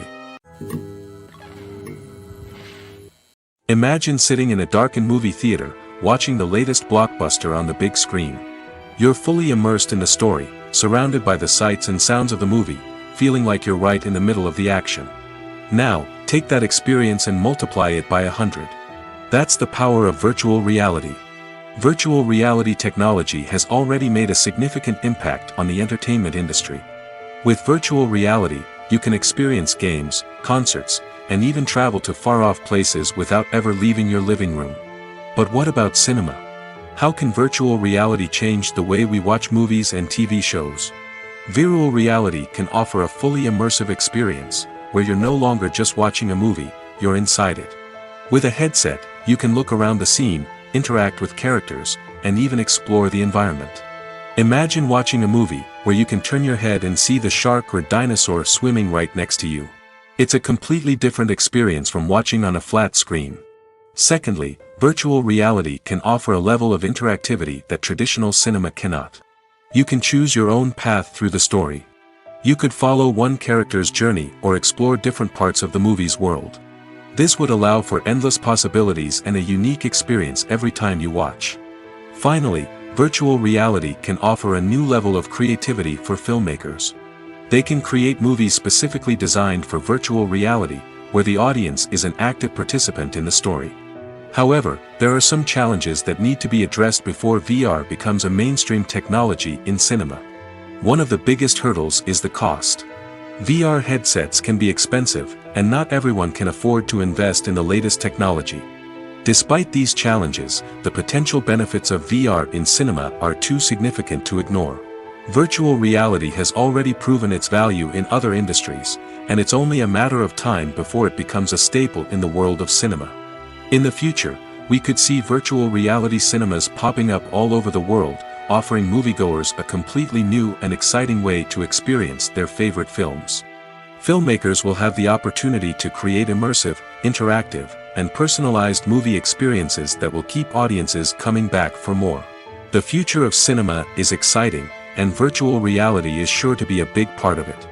Imagine sitting in a darkened movie theater, watching the latest blockbuster on the big screen. You're fully immersed in the story, surrounded by the sights and sounds of the movie, feeling like you're right in the middle of the action. Now, take that experience and multiply it by 100. That's the power of virtual reality. Virtual reality technology has already made a significant impact on the entertainment industry. With virtual reality, you can experience games, concerts, and even travel to far-off places without ever leaving your living room. But what about cinema? How can virtual reality change the way we watch movies and TV shows? Virtual reality can offer a fully immersive experience, where you're no longer just watching a movie, you're inside it. With a headset, you can look around the scene, interact with characters, and even explore the environment. Imagine watching a movie where you can turn your head and see the shark or dinosaur swimming right next to you. It's a completely different experience from watching on a flat screen. Secondly, virtual reality can offer a level of interactivity that traditional cinema cannot. You can choose your own path through the story. You could follow one character's journey or explore different parts of the movie's world. This would allow for endless possibilities and a unique experience every time you watch. Finally, virtual reality can offer a new level of creativity for filmmakers. They can create movies specifically designed for virtual reality, where the audience is an active participant in the story. However, there are some challenges that need to be addressed before VR becomes a mainstream technology in cinema. One of the biggest hurdles is the cost. VR headsets can be expensive, and not everyone can afford to invest in the latest technology. Despite these challenges, the potential benefits of VR in cinema are too significant to ignore. Virtual reality has already proven its value in other industries, and it's only a matter of time before it becomes a staple in the world of cinema. In the future, we could see virtual reality cinemas popping up all over the world, offering moviegoers a completely new and exciting way to experience their favorite films. Filmmakers will have the opportunity to create immersive, interactive, and personalized movie experiences that will keep audiences coming back for more. The future of cinema is exciting, and virtual reality is sure to be a big part of it.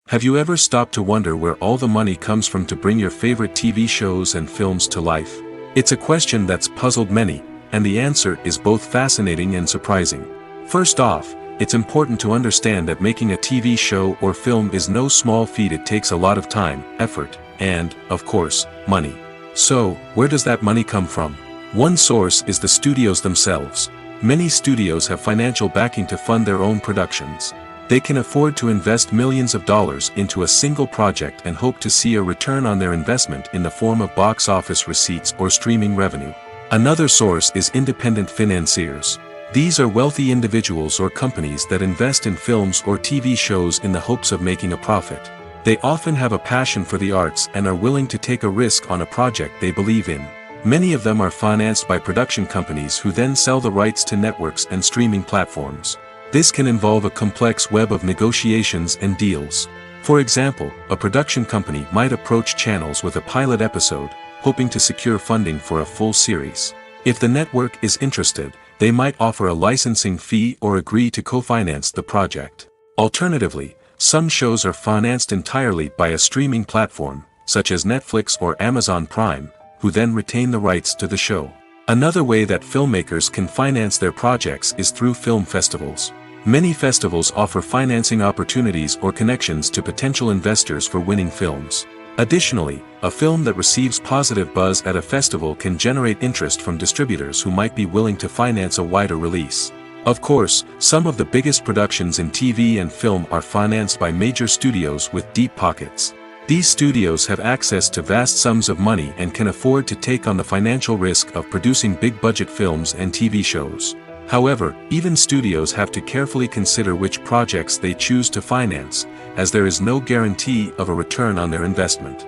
Have you ever stopped to wonder where all the money comes from to bring your favorite TV shows and films to life? It's a question that's puzzled many, and the answer is both fascinating and surprising. First off, it's important to understand that making a TV show or film is no small feat. It takes a lot of time, effort, and, of course, money. So, where does that money come from? One source is the studios themselves. Many studios have financial backing to fund their own productions. They can afford to invest millions of dollars into a single project and hope to see a return on their investment in the form of box office receipts or streaming revenue. Another source is independent financiers. These are wealthy individuals or companies that invest in films or TV shows in the hopes of making a profit. They often have a passion for the arts and are willing to take a risk on a project they believe in. Many of them are financed by production companies who then sell the rights to networks and streaming platforms. This can involve a complex web of negotiations and deals. For example, a production company might approach channels with a pilot episode, hoping to secure funding for a full series. If the network is interested, they might offer a licensing fee or agree to co-finance the project. Alternatively, some shows are financed entirely by a streaming platform, such as Netflix or Amazon Prime, who then retain the rights to the show. Another way that filmmakers can finance their projects is through film festivals. Many festivals offer financing opportunities or connections to potential investors for winning films. Additionally, a film that receives positive buzz at a festival can generate interest from distributors who might be willing to finance a wider release. Of course, some of the biggest productions in TV and film are financed by major studios with deep pockets. These studios have access to vast sums of money and can afford to take on the financial risk of producing big-budget films and TV shows. However, even studios have to carefully consider which projects they choose to finance, as there is no guarantee of a return on their investment.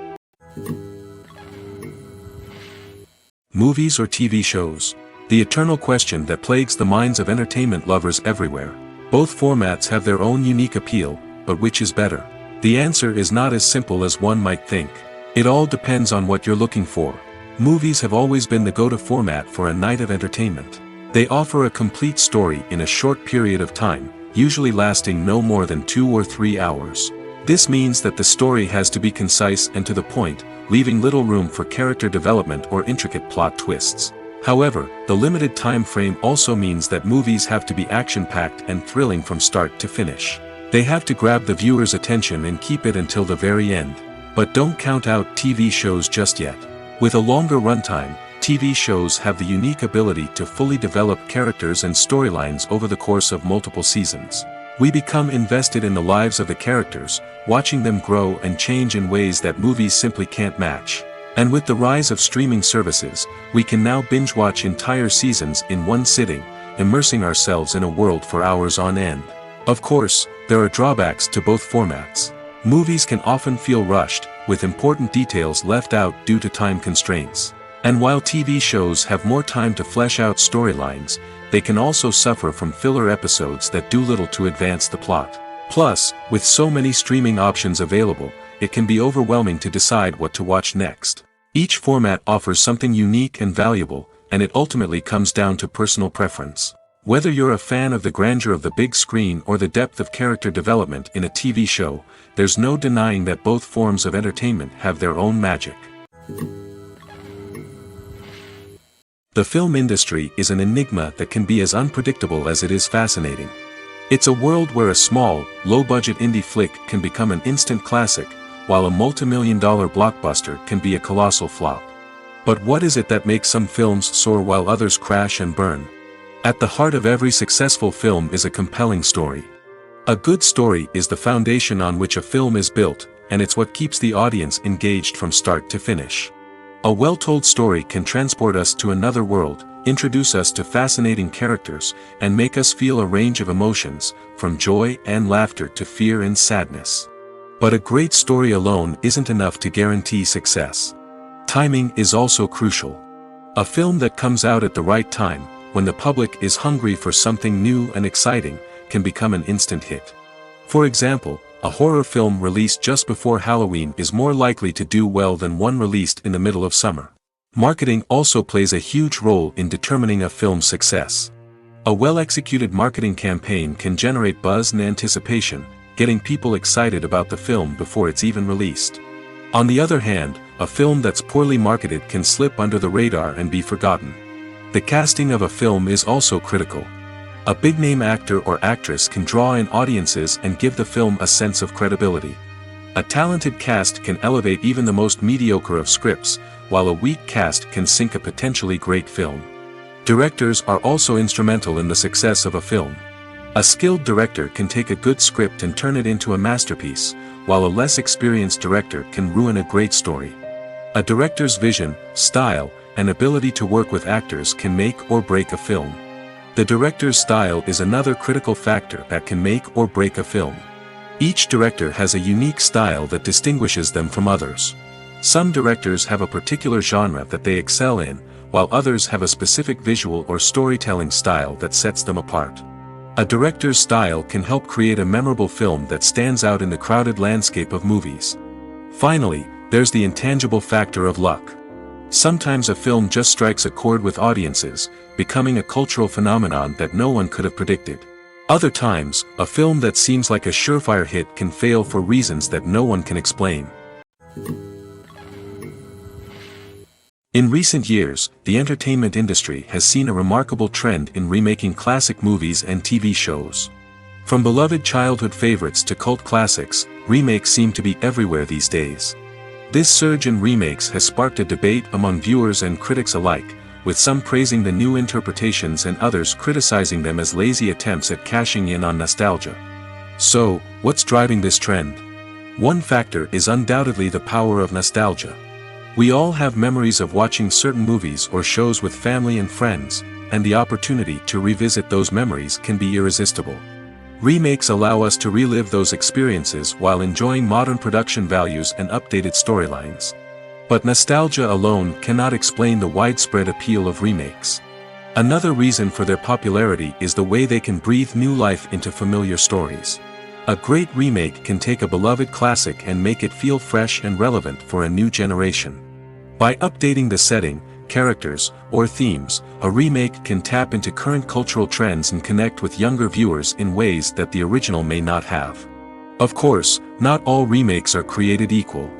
Movies or TV shows? The eternal question that plagues the minds of entertainment lovers everywhere. Both formats have their own unique appeal, but which is better? The answer is not as simple as one might think. It all depends on what you're looking for. Movies have always been the go-to format for a night of entertainment. They offer a complete story in a short period of time, usually lasting no more than 2 or 3 hours. This means that the story has to be concise and to the point, leaving little room for character development or intricate plot twists. However, the limited time frame also means that movies have to be action-packed and thrilling from start to finish. They have to grab the viewer's attention and keep it until the very end. But don't count out TV shows just yet. With a longer runtime, TV shows have the unique ability to fully develop characters and storylines over the course of multiple seasons. We become invested in the lives of the characters, watching them grow and change in ways that movies simply can't match. And with the rise of streaming services, we can now binge-watch entire seasons in one sitting, immersing ourselves in a world for hours on end. Of course, there are drawbacks to both formats. Movies can often feel rushed, with important details left out due to time constraints. And while TV shows have more time to flesh out storylines, they can also suffer from filler episodes that do little to advance the plot. Plus, with so many streaming options available, it can be overwhelming to decide what to watch next. Each format offers something unique and valuable, and it ultimately comes down to personal preference. Whether you're a fan of the grandeur of the big screen or the depth of character development in a TV show, there's no denying that both forms of entertainment have their own magic. The film industry is an enigma that can be as unpredictable as it is fascinating. It's a world where a small, low-budget indie flick can become an instant classic, while a multi-million-dollar blockbuster can be a colossal flop. But what is it that makes some films soar while others crash and burn? At the heart of every successful film is a compelling story. A good story is the foundation on which a film is built, and it's what keeps the audience engaged from start to finish. A well-told story can transport us to another world, introduce us to fascinating characters, and make us feel a range of emotions, from joy and laughter to fear and sadness. But a great story alone isn't enough to guarantee success. Timing is also crucial. A film that comes out at the right time, when the public is hungry for something new and exciting, can become an instant hit. For example, a horror film released just before Halloween is more likely to do well than one released in the middle of summer. Marketing also plays a huge role in determining a film's success. A well-executed marketing campaign can generate buzz and anticipation, getting people excited about the film before it's even released. On the other hand, a film that's poorly marketed can slip under the radar and be forgotten. The casting of a film is also critical. A big-name actor or actress can draw in audiences and give the film a sense of credibility. A talented cast can elevate even the most mediocre of scripts, while a weak cast can sink a potentially great film. Directors are also instrumental in the success of a film. A skilled director can take a good script and turn it into a masterpiece, while a less experienced director can ruin a great story. A director's vision, style, and ability to work with actors can make or break a film. The director's style is another critical factor that can make or break a film. Each director has a unique style that distinguishes them from others. Some directors have a particular genre that they excel in, while others have a specific visual or storytelling style that sets them apart. A director's style can help create a memorable film that stands out in the crowded landscape of movies. Finally, there's the intangible factor of luck. Sometimes a film just strikes a chord with audiences, becoming a cultural phenomenon that no one could have predicted. Other times, a film that seems like a surefire hit can fail for reasons that no one can explain. In recent years, the entertainment industry has seen a remarkable trend in remaking classic movies and TV shows. From beloved childhood favorites to cult classics, remakes seem to be everywhere these days. This surge in remakes has sparked a debate among viewers and critics alike, with some praising the new interpretations and others criticizing them as lazy attempts at cashing in on nostalgia. So, what's driving this trend? One factor is undoubtedly the power of nostalgia. We all have memories of watching certain movies or shows with family and friends, and the opportunity to revisit those memories can be irresistible. Remakes allow us to relive those experiences while enjoying modern production values and updated storylines. But nostalgia alone cannot explain the widespread appeal of remakes. Another reason for their popularity is the way they can breathe new life into familiar stories. A great remake can take a beloved classic and make it feel fresh and relevant for a new generation. By updating the setting, characters, or themes, a remake can tap into current cultural trends and connect with younger viewers in ways that the original may not have. Of course, not all remakes are created equal.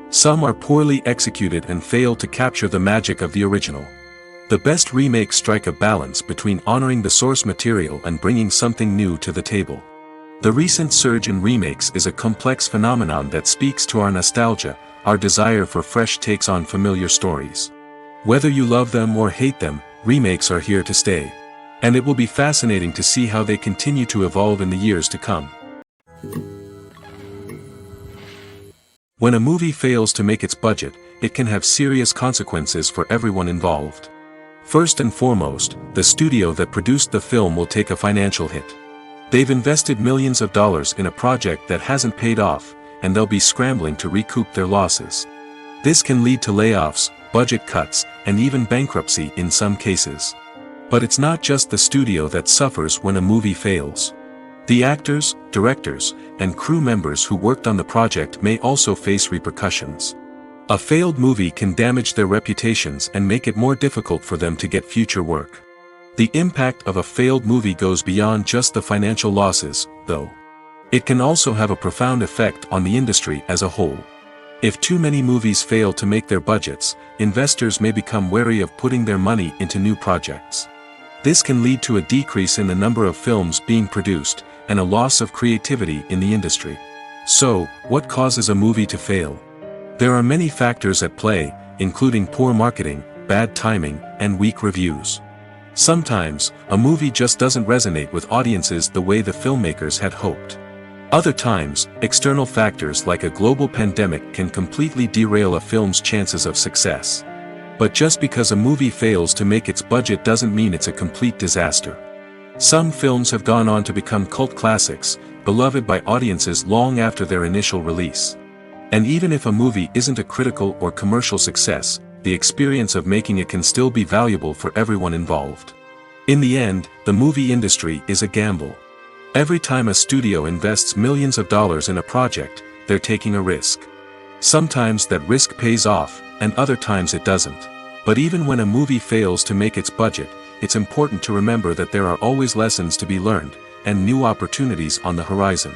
Some are poorly executed and fail to capture the magic of the original. The best remakes strike a balance between honoring the source material and bringing something new to the table. The recent surge in remakes is a complex phenomenon that speaks to our nostalgia, our desire for fresh takes on familiar stories. Whether you love them or hate them, remakes are here to stay. And it will be fascinating to see how they continue to evolve in the years to come. When a movie fails to make its budget, it can have serious consequences for everyone involved. First and foremost, the studio that produced the film will take a financial hit. They've invested millions of dollars in a project that hasn't paid off, and they'll be scrambling to recoup their losses. This can lead to layoffs, budget cuts, and even bankruptcy in some cases. But it's not just the studio that suffers when a movie fails. The actors, directors, and crew members who worked on the project may also face repercussions. A failed movie can damage their reputations and make it more difficult for them to get future work. The impact of a failed movie goes beyond just the financial losses, though. It can also have a profound effect on the industry as a whole. If too many movies fail to make their budgets, investors may become wary of putting their money into new projects. This can lead to a decrease in the number of films being produced, and a loss of creativity in the industry. So, what causes a movie to fail? There are many factors at play, including poor marketing, bad timing, and weak reviews. Sometimes, a movie just doesn't resonate with audiences the way the filmmakers had hoped. Other times, external factors like a global pandemic can completely derail a film's chances of success. But just because a movie fails to make its budget doesn't mean it's a complete disaster. Some films have gone on to become cult classics, beloved by audiences long after their initial release. And even if a movie isn't a critical or commercial success, the experience of making it can still be valuable for everyone involved. In the end, the movie industry is a gamble. Every time a studio invests millions of dollars in a project, they're taking a risk. Sometimes that risk pays off, and other times it doesn't. But even when a movie fails to make its budget, it's important to remember that there are always lessons to be learned, and new opportunities on the horizon.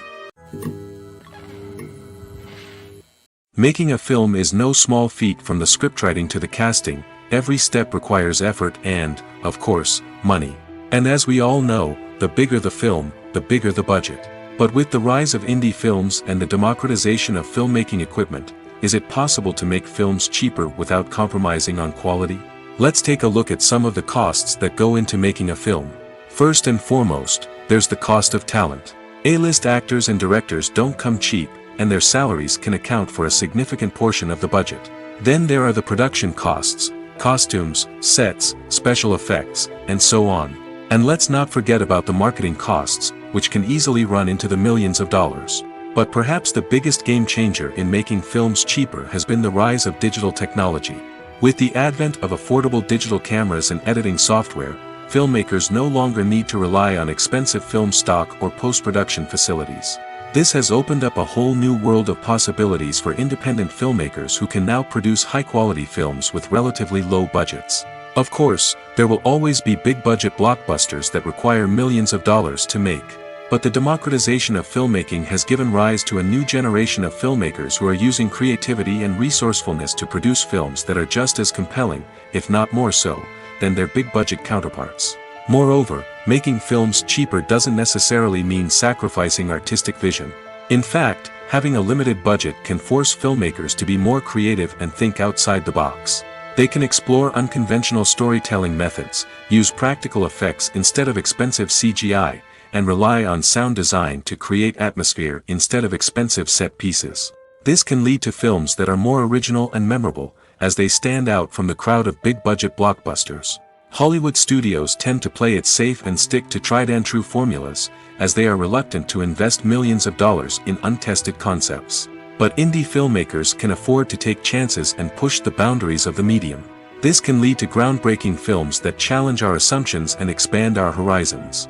Making a film is no small feat. From the scriptwriting to the casting, every step requires effort and, of course, money. And as we all know, the bigger the film, the bigger the budget. But with the rise of indie films and the democratization of filmmaking equipment, is it possible to make films cheaper without compromising on quality? Let's take a look at some of the costs that go into making a film. First and foremost, there's the cost of talent. A-list actors and directors don't come cheap, and their salaries can account for a significant portion of the budget. Then there are the production costs, costumes, sets, special effects, and so on. And let's not forget about the marketing costs, which can easily run into the millions of dollars. But perhaps the biggest game changer in making films cheaper has been the rise of digital technology. With the advent of affordable digital cameras and editing software, filmmakers no longer need to rely on expensive film stock or post-production facilities. This has opened up a whole new world of possibilities for independent filmmakers who can now produce high-quality films with relatively low budgets. Of course, there will always be big-budget blockbusters that require millions of dollars to make. But the democratization of filmmaking has given rise to a new generation of filmmakers who are using creativity and resourcefulness to produce films that are just as compelling, if not more so, than their big-budget counterparts. Moreover, making films cheaper doesn't necessarily mean sacrificing artistic vision. In fact, having a limited budget can force filmmakers to be more creative and think outside the box. They can explore unconventional storytelling methods, use practical effects instead of expensive CGI, and rely on sound design to create atmosphere instead of expensive set pieces. This can lead to films that are more original and memorable, as they stand out from the crowd of big-budget blockbusters. Hollywood studios tend to play it safe and stick to tried-and-true formulas, as they are reluctant to invest millions of dollars in untested concepts. But indie filmmakers can afford to take chances and push the boundaries of the medium. This can lead to groundbreaking films that challenge our assumptions and expand our horizons.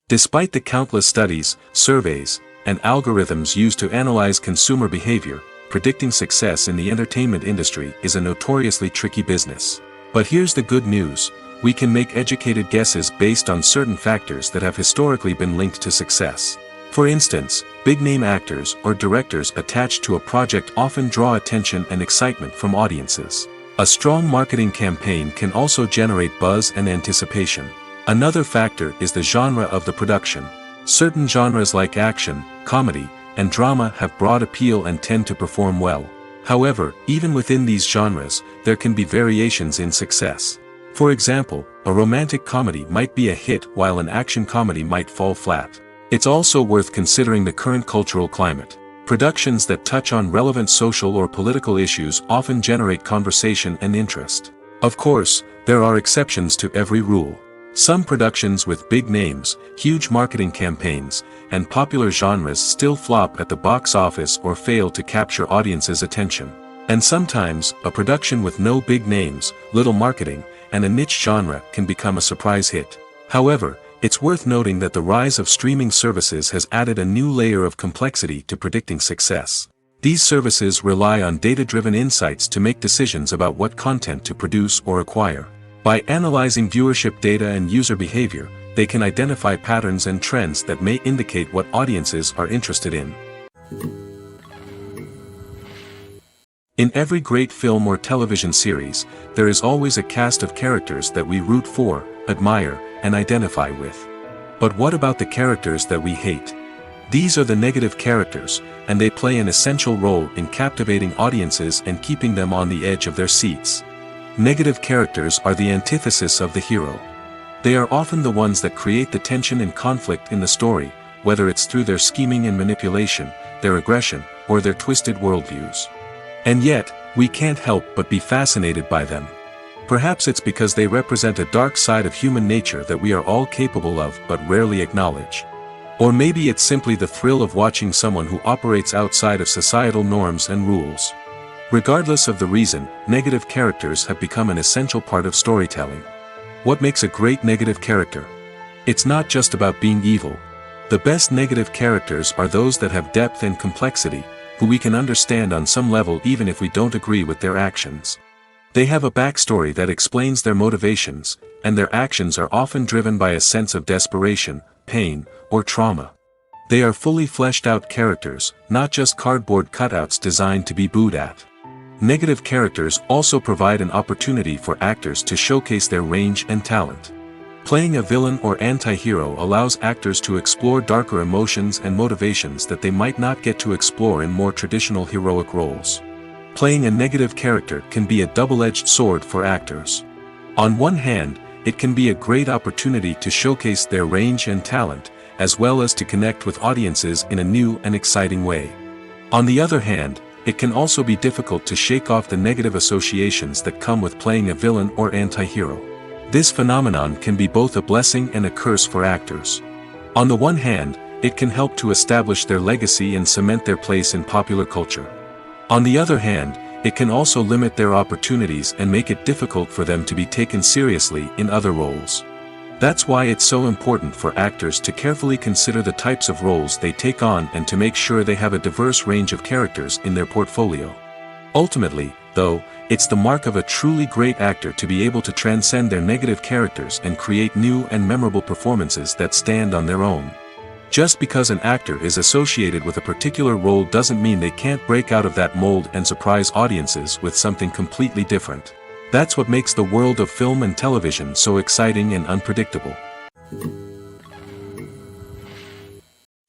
Despite the countless studies, surveys, and algorithms used to analyze consumer behavior, predicting success in the entertainment industry is a notoriously tricky business. But here's the good news: we can make educated guesses based on certain factors that have historically been linked to success. For instance, big-name actors or directors attached to a project often draw attention and excitement from audiences. A strong marketing campaign can also generate buzz and anticipation. Another factor is the genre of the production. Certain genres like action, comedy, and drama have broad appeal and tend to perform well. However, even within these genres, there can be variations in success. For example, a romantic comedy might be a hit while an action comedy might fall flat. It's also worth considering the current cultural climate. Productions that touch on relevant social or political issues often generate conversation and interest. Of course, there are exceptions to every rule. Some productions with big names, huge marketing campaigns, and popular genres still flop at the box office or fail to capture audiences' attention. And sometimes, a production with no big names, little marketing, and a niche genre can become a surprise hit. However, It's worth noting that the rise of streaming services has added a new layer of complexity to predicting success. These services rely on data-driven insights to make decisions about what content to produce or acquire. By analyzing viewership data and user behavior, they can identify patterns and trends that may indicate what audiences are interested in. In every great film or television series, there is always a cast of characters that we root for, admire, and identify with. But what about the characters that we hate? These are the negative characters, and they play an essential role in captivating audiences and keeping them on the edge of their seats. Negative characters are the antithesis of the hero. They are often the ones that create the tension and conflict in the story, whether it's through their scheming and manipulation, their aggression, or their twisted worldviews. And yet, we can't help but be fascinated by them. Perhaps it's because they represent a dark side of human nature that we are all capable of but rarely acknowledge. Or maybe it's simply the thrill of watching someone who operates outside of societal norms and rules. Regardless of the reason, negative characters have become an essential part of storytelling. What makes a great negative character? It's not just about being evil. The best negative characters are those that have depth and complexity, who we can understand on some level even if we don't agree with their actions. They have a backstory that explains their motivations, and their actions are often driven by a sense of desperation, pain, or trauma. They are fully fleshed out characters, not just cardboard cutouts designed to be booed at. Negative characters also provide an opportunity for actors to showcase their range and talent. Playing a villain or anti-hero allows actors to explore darker emotions and motivations that they might not get to explore in more traditional heroic roles. Playing a negative character can be a double-edged sword for actors. On one hand, it can be a great opportunity to showcase their range and talent, as well as to connect with audiences in a new and exciting way. On the other hand, it can also be difficult to shake off the negative associations that come with playing a villain or anti-hero. This phenomenon can be both a blessing and a curse for actors. On the one hand, it can help to establish their legacy and cement their place in popular culture. On the other hand, it can also limit their opportunities and make it difficult for them to be taken seriously in other roles. That's why it's so important for actors to carefully consider the types of roles they take on and to make sure they have a diverse range of characters in their portfolio. Ultimately, though, it's the mark of a truly great actor to be able to transcend their negative characters and create new and memorable performances that stand on their own. Just because an actor is associated with a particular role doesn't mean they can't break out of that mold and surprise audiences with something completely different. That's what makes the world of film and television so exciting and unpredictable.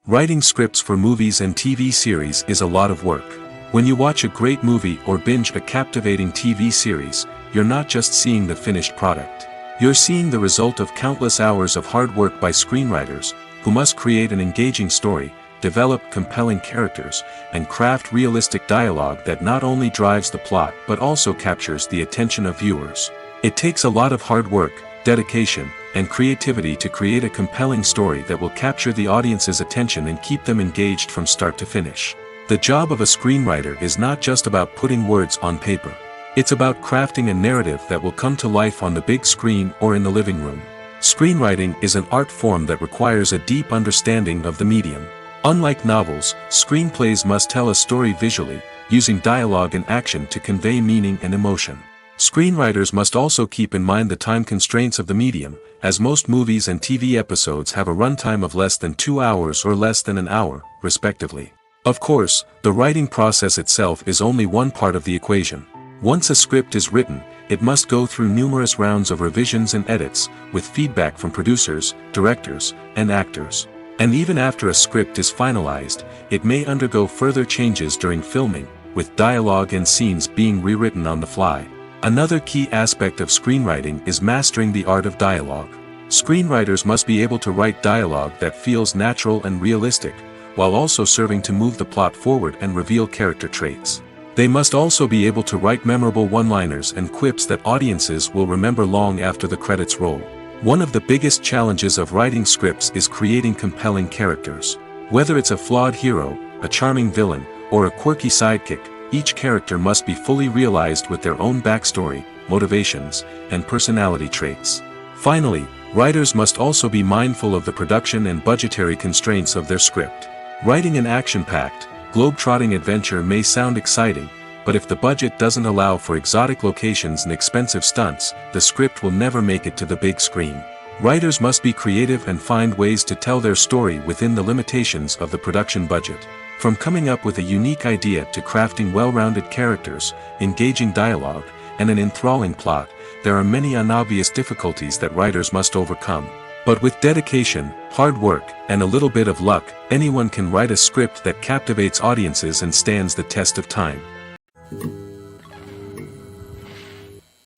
Writing scripts for movies and TV series is a lot of work. When you watch a great movie or binge a captivating TV series, you're not just seeing the finished product. You're seeing the result of countless hours of hard work by screenwriters, who must create an engaging story, develop compelling characters, and craft realistic dialogue that not only drives the plot but also captures the attention of viewers. It takes a lot of hard work, dedication, and creativity to create a compelling story that will capture the audience's attention and keep them engaged from start to finish. The job of a screenwriter is not just about putting words on paper. It's about crafting a narrative that will come to life on the big screen or in the living room. Screenwriting is an art form that requires a deep understanding of the medium. Unlike novels, screenplays must tell a story visually, using dialogue and action to convey meaning and emotion. Screenwriters must also keep in mind the time constraints of the medium, as most movies and TV episodes have a runtime of less than 2 hours or less than an hour, respectively. Of course, the writing process itself is only one part of the equation. Once a script is written, it must go through numerous rounds of revisions and edits, with feedback from producers, directors, and actors. And even after a script is finalized, it may undergo further changes during filming, with dialogue and scenes being rewritten on the fly. Another key aspect of screenwriting is mastering the art of dialogue. Screenwriters must be able to write dialogue that feels natural and realistic, while also serving to move the plot forward and reveal character traits. They must also be able to write memorable one-liners and quips that audiences will remember long after the credits roll. One of the biggest challenges of writing scripts is creating compelling characters. Whether it's a flawed hero, a charming villain, or a quirky sidekick, each character must be fully realized with their own backstory, motivations, and personality traits. Finally, writers must also be mindful of the production and budgetary constraints of their script. Writing an action-packed, globe-trotting adventure may sound exciting, but if the budget doesn't allow for exotic locations and expensive stunts, the script will never make it to the big screen. Writers must be creative and find ways to tell their story within the limitations of the production budget. From coming up with a unique idea to crafting well-rounded characters, engaging dialogue, and an enthralling plot, there are many unobvious difficulties that writers must overcome. But with dedication, hard work, and a little bit of luck, anyone can write a script that captivates audiences and stands the test of time.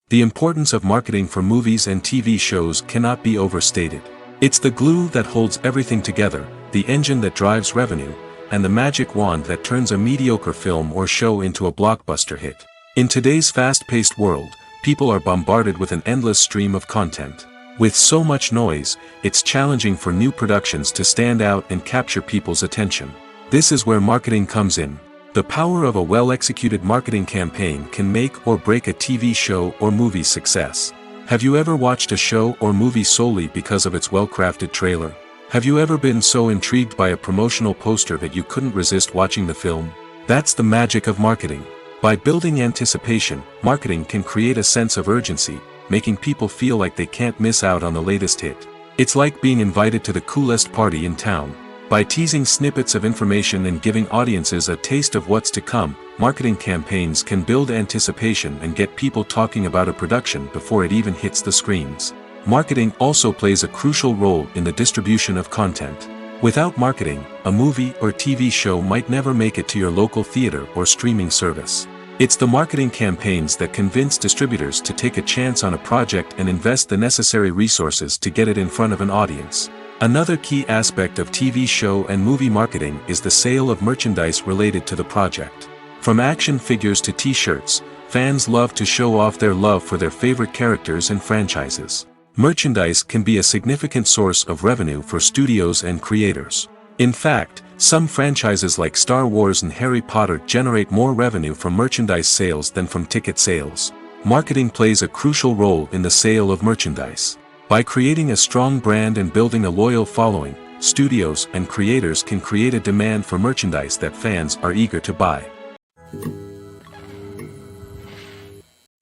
The importance of marketing for movies and TV shows cannot be overstated. It's the glue that holds everything together, the engine that drives revenue, and the magic wand that turns a mediocre film or show into a blockbuster hit. In today's fast-paced world, people are bombarded with an endless stream of content. With so much noise, it's challenging for new productions to stand out and capture people's attention. This is where marketing comes in. The power of a well-executed marketing campaign can make or break a TV show or movie's success. Have you ever watched a show or movie solely because of its well-crafted trailer? Have you ever been so intrigued by a promotional poster that you couldn't resist watching the film? That's the magic of marketing. By building anticipation, marketing can create a sense of urgency, making people feel like they can't miss out on the latest hit. It's like being invited to the coolest party in town. By teasing snippets of information and giving audiences a taste of what's to come, marketing campaigns can build anticipation and get people talking about a production before it even hits the screens. Marketing also plays a crucial role in the distribution of content. Without marketing, a movie or TV show might never make it to your local theater or streaming service. It's the marketing campaigns that convince distributors to take a chance on a project and invest the necessary resources to get it in front of an audience. Another key aspect of TV show and movie marketing is the sale of merchandise related to the project. From action figures to t-shirts, fans love to show off their love for their favorite characters and franchises. Merchandise can be a significant source of revenue for studios and creators. In fact, some franchises like Star Wars and Harry Potter generate more revenue from merchandise sales than from ticket sales. Marketing plays a crucial role in the sale of merchandise. By creating a strong brand and building a loyal following, studios and creators can create a demand for merchandise that fans are eager to buy.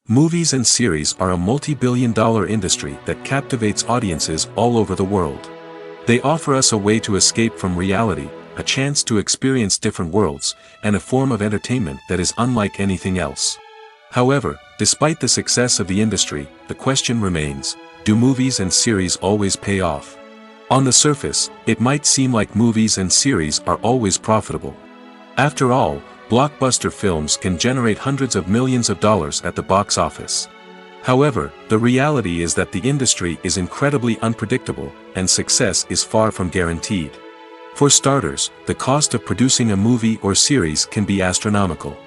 Movies and series are a multi-billion-dollar industry that captivates audiences all over the world. They offer us a way to escape from reality, a chance to experience different worlds, and a form of entertainment that is unlike anything else. However, despite the success of the industry, the question remains: do movies and series always pay off? On the surface, it might seem like movies and series are always profitable. After all, blockbuster films can generate hundreds of millions of dollars at the box office. However, the reality is that the industry is incredibly unpredictable, and success is far from guaranteed. For starters, the cost of producing a movie or series can be astronomical.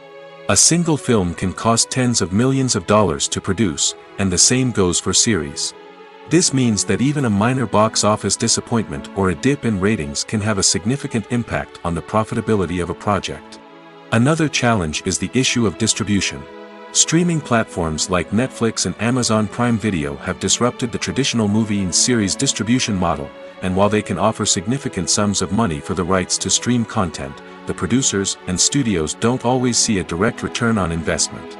A single film can cost tens of millions of dollars to produce, and the same goes for series. This means that even a minor box office disappointment or a dip in ratings can have a significant impact on the profitability of a project. Another challenge is the issue of distribution. Streaming platforms like Netflix and Amazon Prime Video have disrupted the traditional movie and series distribution model, and while they can offer significant sums of money for the rights to stream content, the producers and studios don't always see a direct return on investment.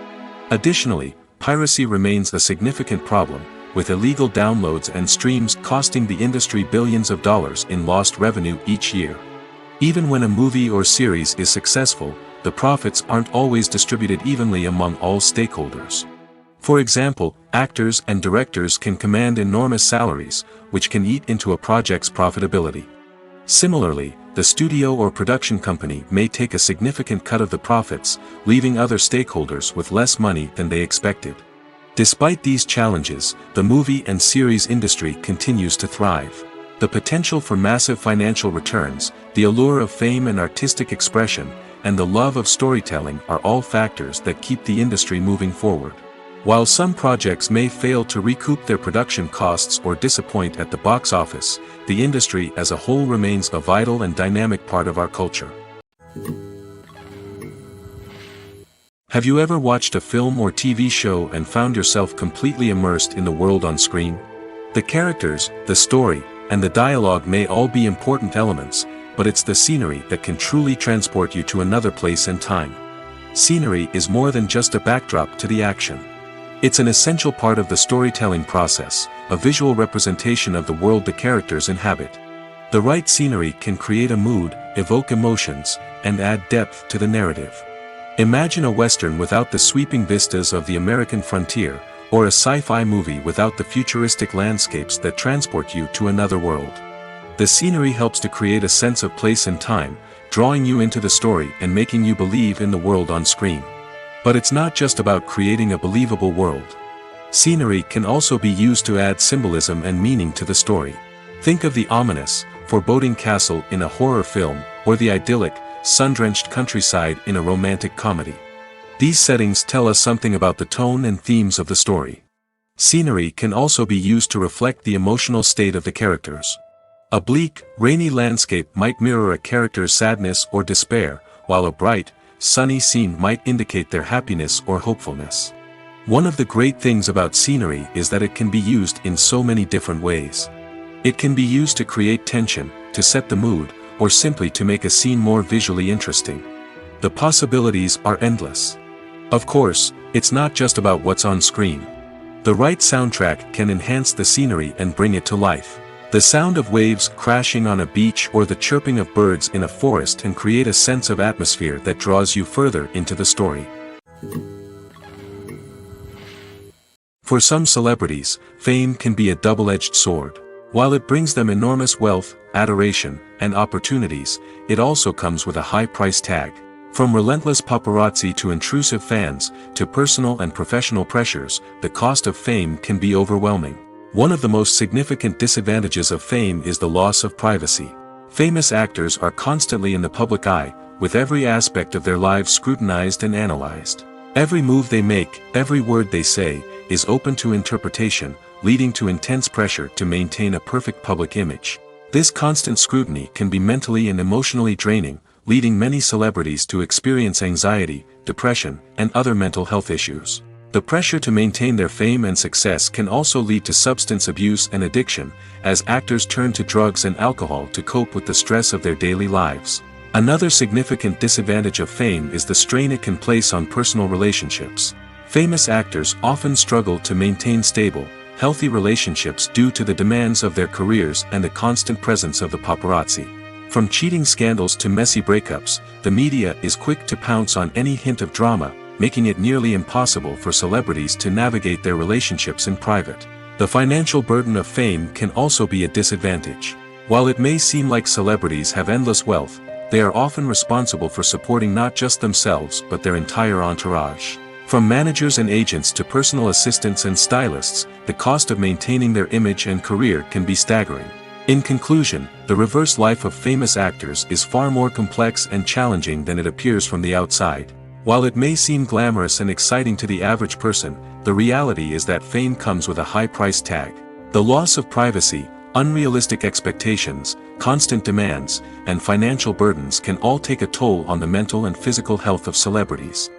Additionally, piracy remains a significant problem, with illegal downloads and streams costing the industry billions of dollars in lost revenue each year. Even when a movie or series is successful, the profits aren't always distributed evenly among all stakeholders. For example, actors and directors can command enormous salaries, which can eat into a project's profitability. Similarly, the studio or production company may take a significant cut of the profits, leaving other stakeholders with less money than they expected. Despite these challenges, the movie and series industry continues to thrive. The potential for massive financial returns, the allure of fame and artistic expression, and the love of storytelling are all factors that keep the industry moving forward. While some projects may fail to recoup their production costs or disappoint at the box office, the industry as a whole remains a vital and dynamic part of our culture. Have you ever watched a film or TV show and found yourself completely immersed in the world on screen? The characters, the story, and the dialogue may all be important elements, but it's the scenery that can truly transport you to another place and time. Scenery is more than just a backdrop to the action. It's an essential part of the storytelling process, a visual representation of the world the characters inhabit. The right scenery can create a mood, evoke emotions, and add depth to the narrative. Imagine a Western without the sweeping vistas of the American frontier, or a sci-fi movie without the futuristic landscapes that transport you to another world. The scenery helps to create a sense of place and time, drawing you into the story and making you believe in the world on screen. But it's not just about creating a believable world. Scenery can also be used to add symbolism and meaning to the story. Think of the ominous, foreboding castle in a horror film, or the idyllic, sun-drenched countryside in a romantic comedy. These settings tell us something about the tone and themes of the story. Scenery can also be used to reflect the emotional state of the characters. A bleak, rainy landscape might mirror a character's sadness or despair, while a bright, sunny scene might indicate their happiness or hopefulness. One of the great things about scenery is that it can be used in so many different ways. It can be used to create tension, to set the mood, or simply to make a scene more visually interesting. The possibilities are endless. Of course, it's not just about what's on screen. The right soundtrack can enhance the scenery and bring it to life. The sound of waves crashing on a beach or the chirping of birds in a forest can create a sense of atmosphere that draws you further into the story. For some celebrities, fame can be a double-edged sword. While it brings them enormous wealth, adoration, and opportunities, it also comes with a high price tag. From relentless paparazzi to intrusive fans, to personal and professional pressures, the cost of fame can be overwhelming. One of the most significant disadvantages of fame is the loss of privacy. Famous actors are constantly in the public eye, with every aspect of their lives scrutinized and analyzed. Every move they make, every word they say, is open to interpretation, leading to intense pressure to maintain a perfect public image. This constant scrutiny can be mentally and emotionally draining, leading many celebrities to experience anxiety, depression, and other mental health issues. The pressure to maintain their fame and success can also lead to substance abuse and addiction, as actors turn to drugs and alcohol to cope with the stress of their daily lives. Another significant disadvantage of fame is the strain it can place on personal relationships. Famous actors often struggle to maintain stable, healthy relationships due to the demands of their careers and the constant presence of the paparazzi. From cheating scandals to messy breakups, the media is quick to pounce on any hint of drama, making it nearly impossible for celebrities to navigate their relationships in private. The financial burden of fame can also be a disadvantage. While it may seem like celebrities have endless wealth, they are often responsible for supporting not just themselves but their entire entourage. From managers and agents to personal assistants and stylists, the cost of maintaining their image and career can be staggering. In conclusion, the reverse life of famous actors is far more complex and challenging than it appears from the outside. While it may seem glamorous and exciting to the average person, the reality is that fame comes with a high price tag. The loss of privacy, unrealistic expectations, constant demands, and financial burdens can all take a toll on the mental and physical health of celebrities.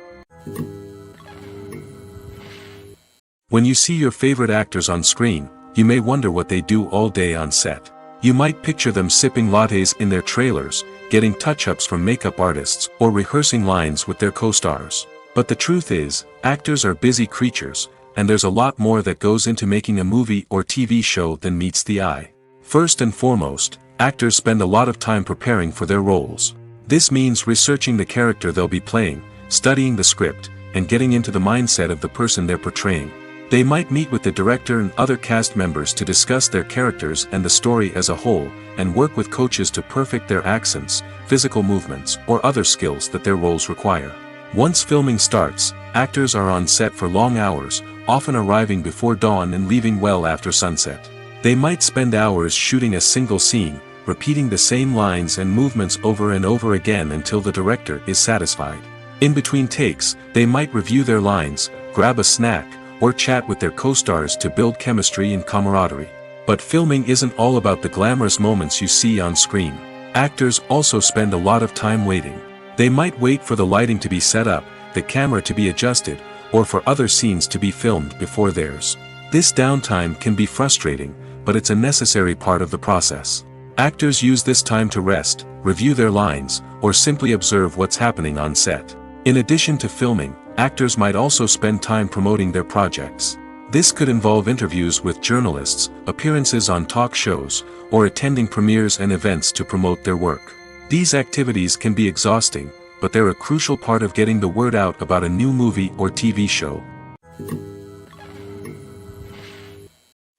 When you see your favorite actors on screen, you may wonder what they do all day on set. You might picture them sipping lattes in their trailers, getting touch-ups from makeup artists, or rehearsing lines with their co-stars. But the truth is, actors are busy creatures, and there's a lot more that goes into making a movie or TV show than meets the eye. First and foremost, actors spend a lot of time preparing for their roles. This means researching the character they'll be playing, studying the script, and getting into the mindset of the person they're portraying. They might meet with the director and other cast members to discuss their characters and the story as a whole, and work with coaches to perfect their accents, physical movements, or other skills that their roles require. Once filming starts, actors are on set for long hours, often arriving before dawn and leaving well after sunset. They might spend hours shooting a single scene, repeating the same lines and movements over and over again until the director is satisfied. In between takes, they might review their lines, grab a snack, or chat with their co-stars to build chemistry and camaraderie. But filming isn't all about the glamorous moments you see on screen. Actors also spend a lot of time waiting. They might wait for the lighting to be set up, the camera to be adjusted, or for other scenes to be filmed before theirs. This downtime can be frustrating, but it's a necessary part of the process. Actors use this time to rest, review their lines, or simply observe what's happening on set. In addition to filming, actors might also spend time promoting their projects. This could involve interviews with journalists, appearances on talk shows, or attending premieres and events to promote their work. These activities can be exhausting, but they're a crucial part of getting the word out about a new movie or TV show.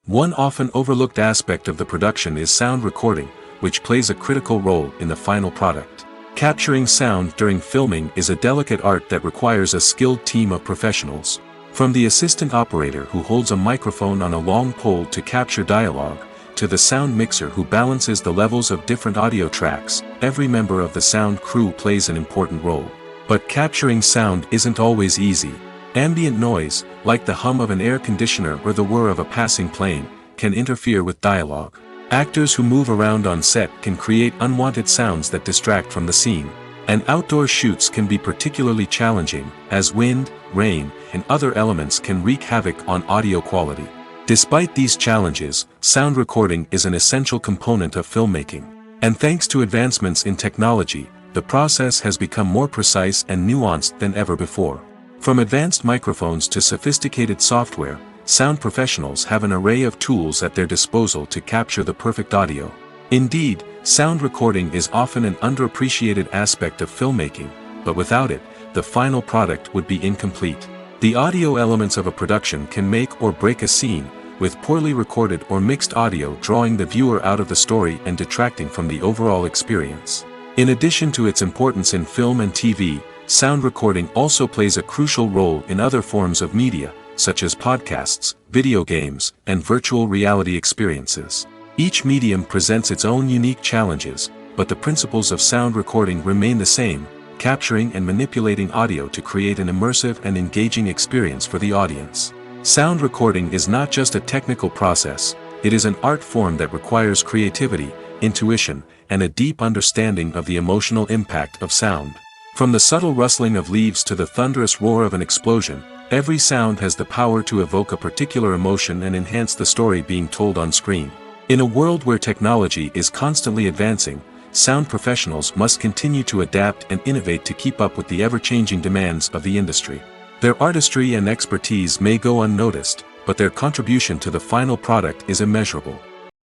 One often overlooked aspect of the production is sound recording, which plays a critical role in the final product. Capturing sound during filming is a delicate art that requires a skilled team of professionals. From the assistant operator who holds a microphone on a long pole to capture dialogue, to the sound mixer who balances the levels of different audio tracks, every member of the sound crew plays an important role. But capturing sound isn't always easy. Ambient noise, like the hum of an air conditioner or the whir of a passing plane, can interfere with dialogue. Actors who move around on set can create unwanted sounds that distract from the scene. And outdoor shoots can be particularly challenging, as wind, rain, and other elements can wreak havoc on audio quality. Despite these challenges, sound recording is an essential component of filmmaking. And thanks to advancements in technology, the process has become more precise and nuanced than ever before. From advanced microphones to sophisticated software, sound professionals have an array of tools at their disposal to capture the perfect audio. Indeed, sound recording is often an underappreciated aspect of filmmaking, but without it, the final product would be incomplete. The audio elements of a production can make or break a scene, with poorly recorded or mixed audio drawing the viewer out of the story and detracting from the overall experience. In addition to its importance in film and TV, sound recording also plays a crucial role in other forms of media, such as podcasts, video games, and virtual reality experiences. Each medium presents its own unique challenges, but the principles of sound recording remain the same, capturing and manipulating audio to create an immersive and engaging experience for the audience. Sound recording is not just a technical process, it is an art form that requires creativity, intuition, and a deep understanding of the emotional impact of sound. From the subtle rustling of leaves to the thunderous roar of an explosion, every sound has the power to evoke a particular emotion and enhance the story being told on screen. In a world where technology is constantly advancing, sound professionals must continue to adapt and innovate to keep up with the ever-changing demands of the industry. Their artistry and expertise may go unnoticed, but their contribution to the final product is immeasurable.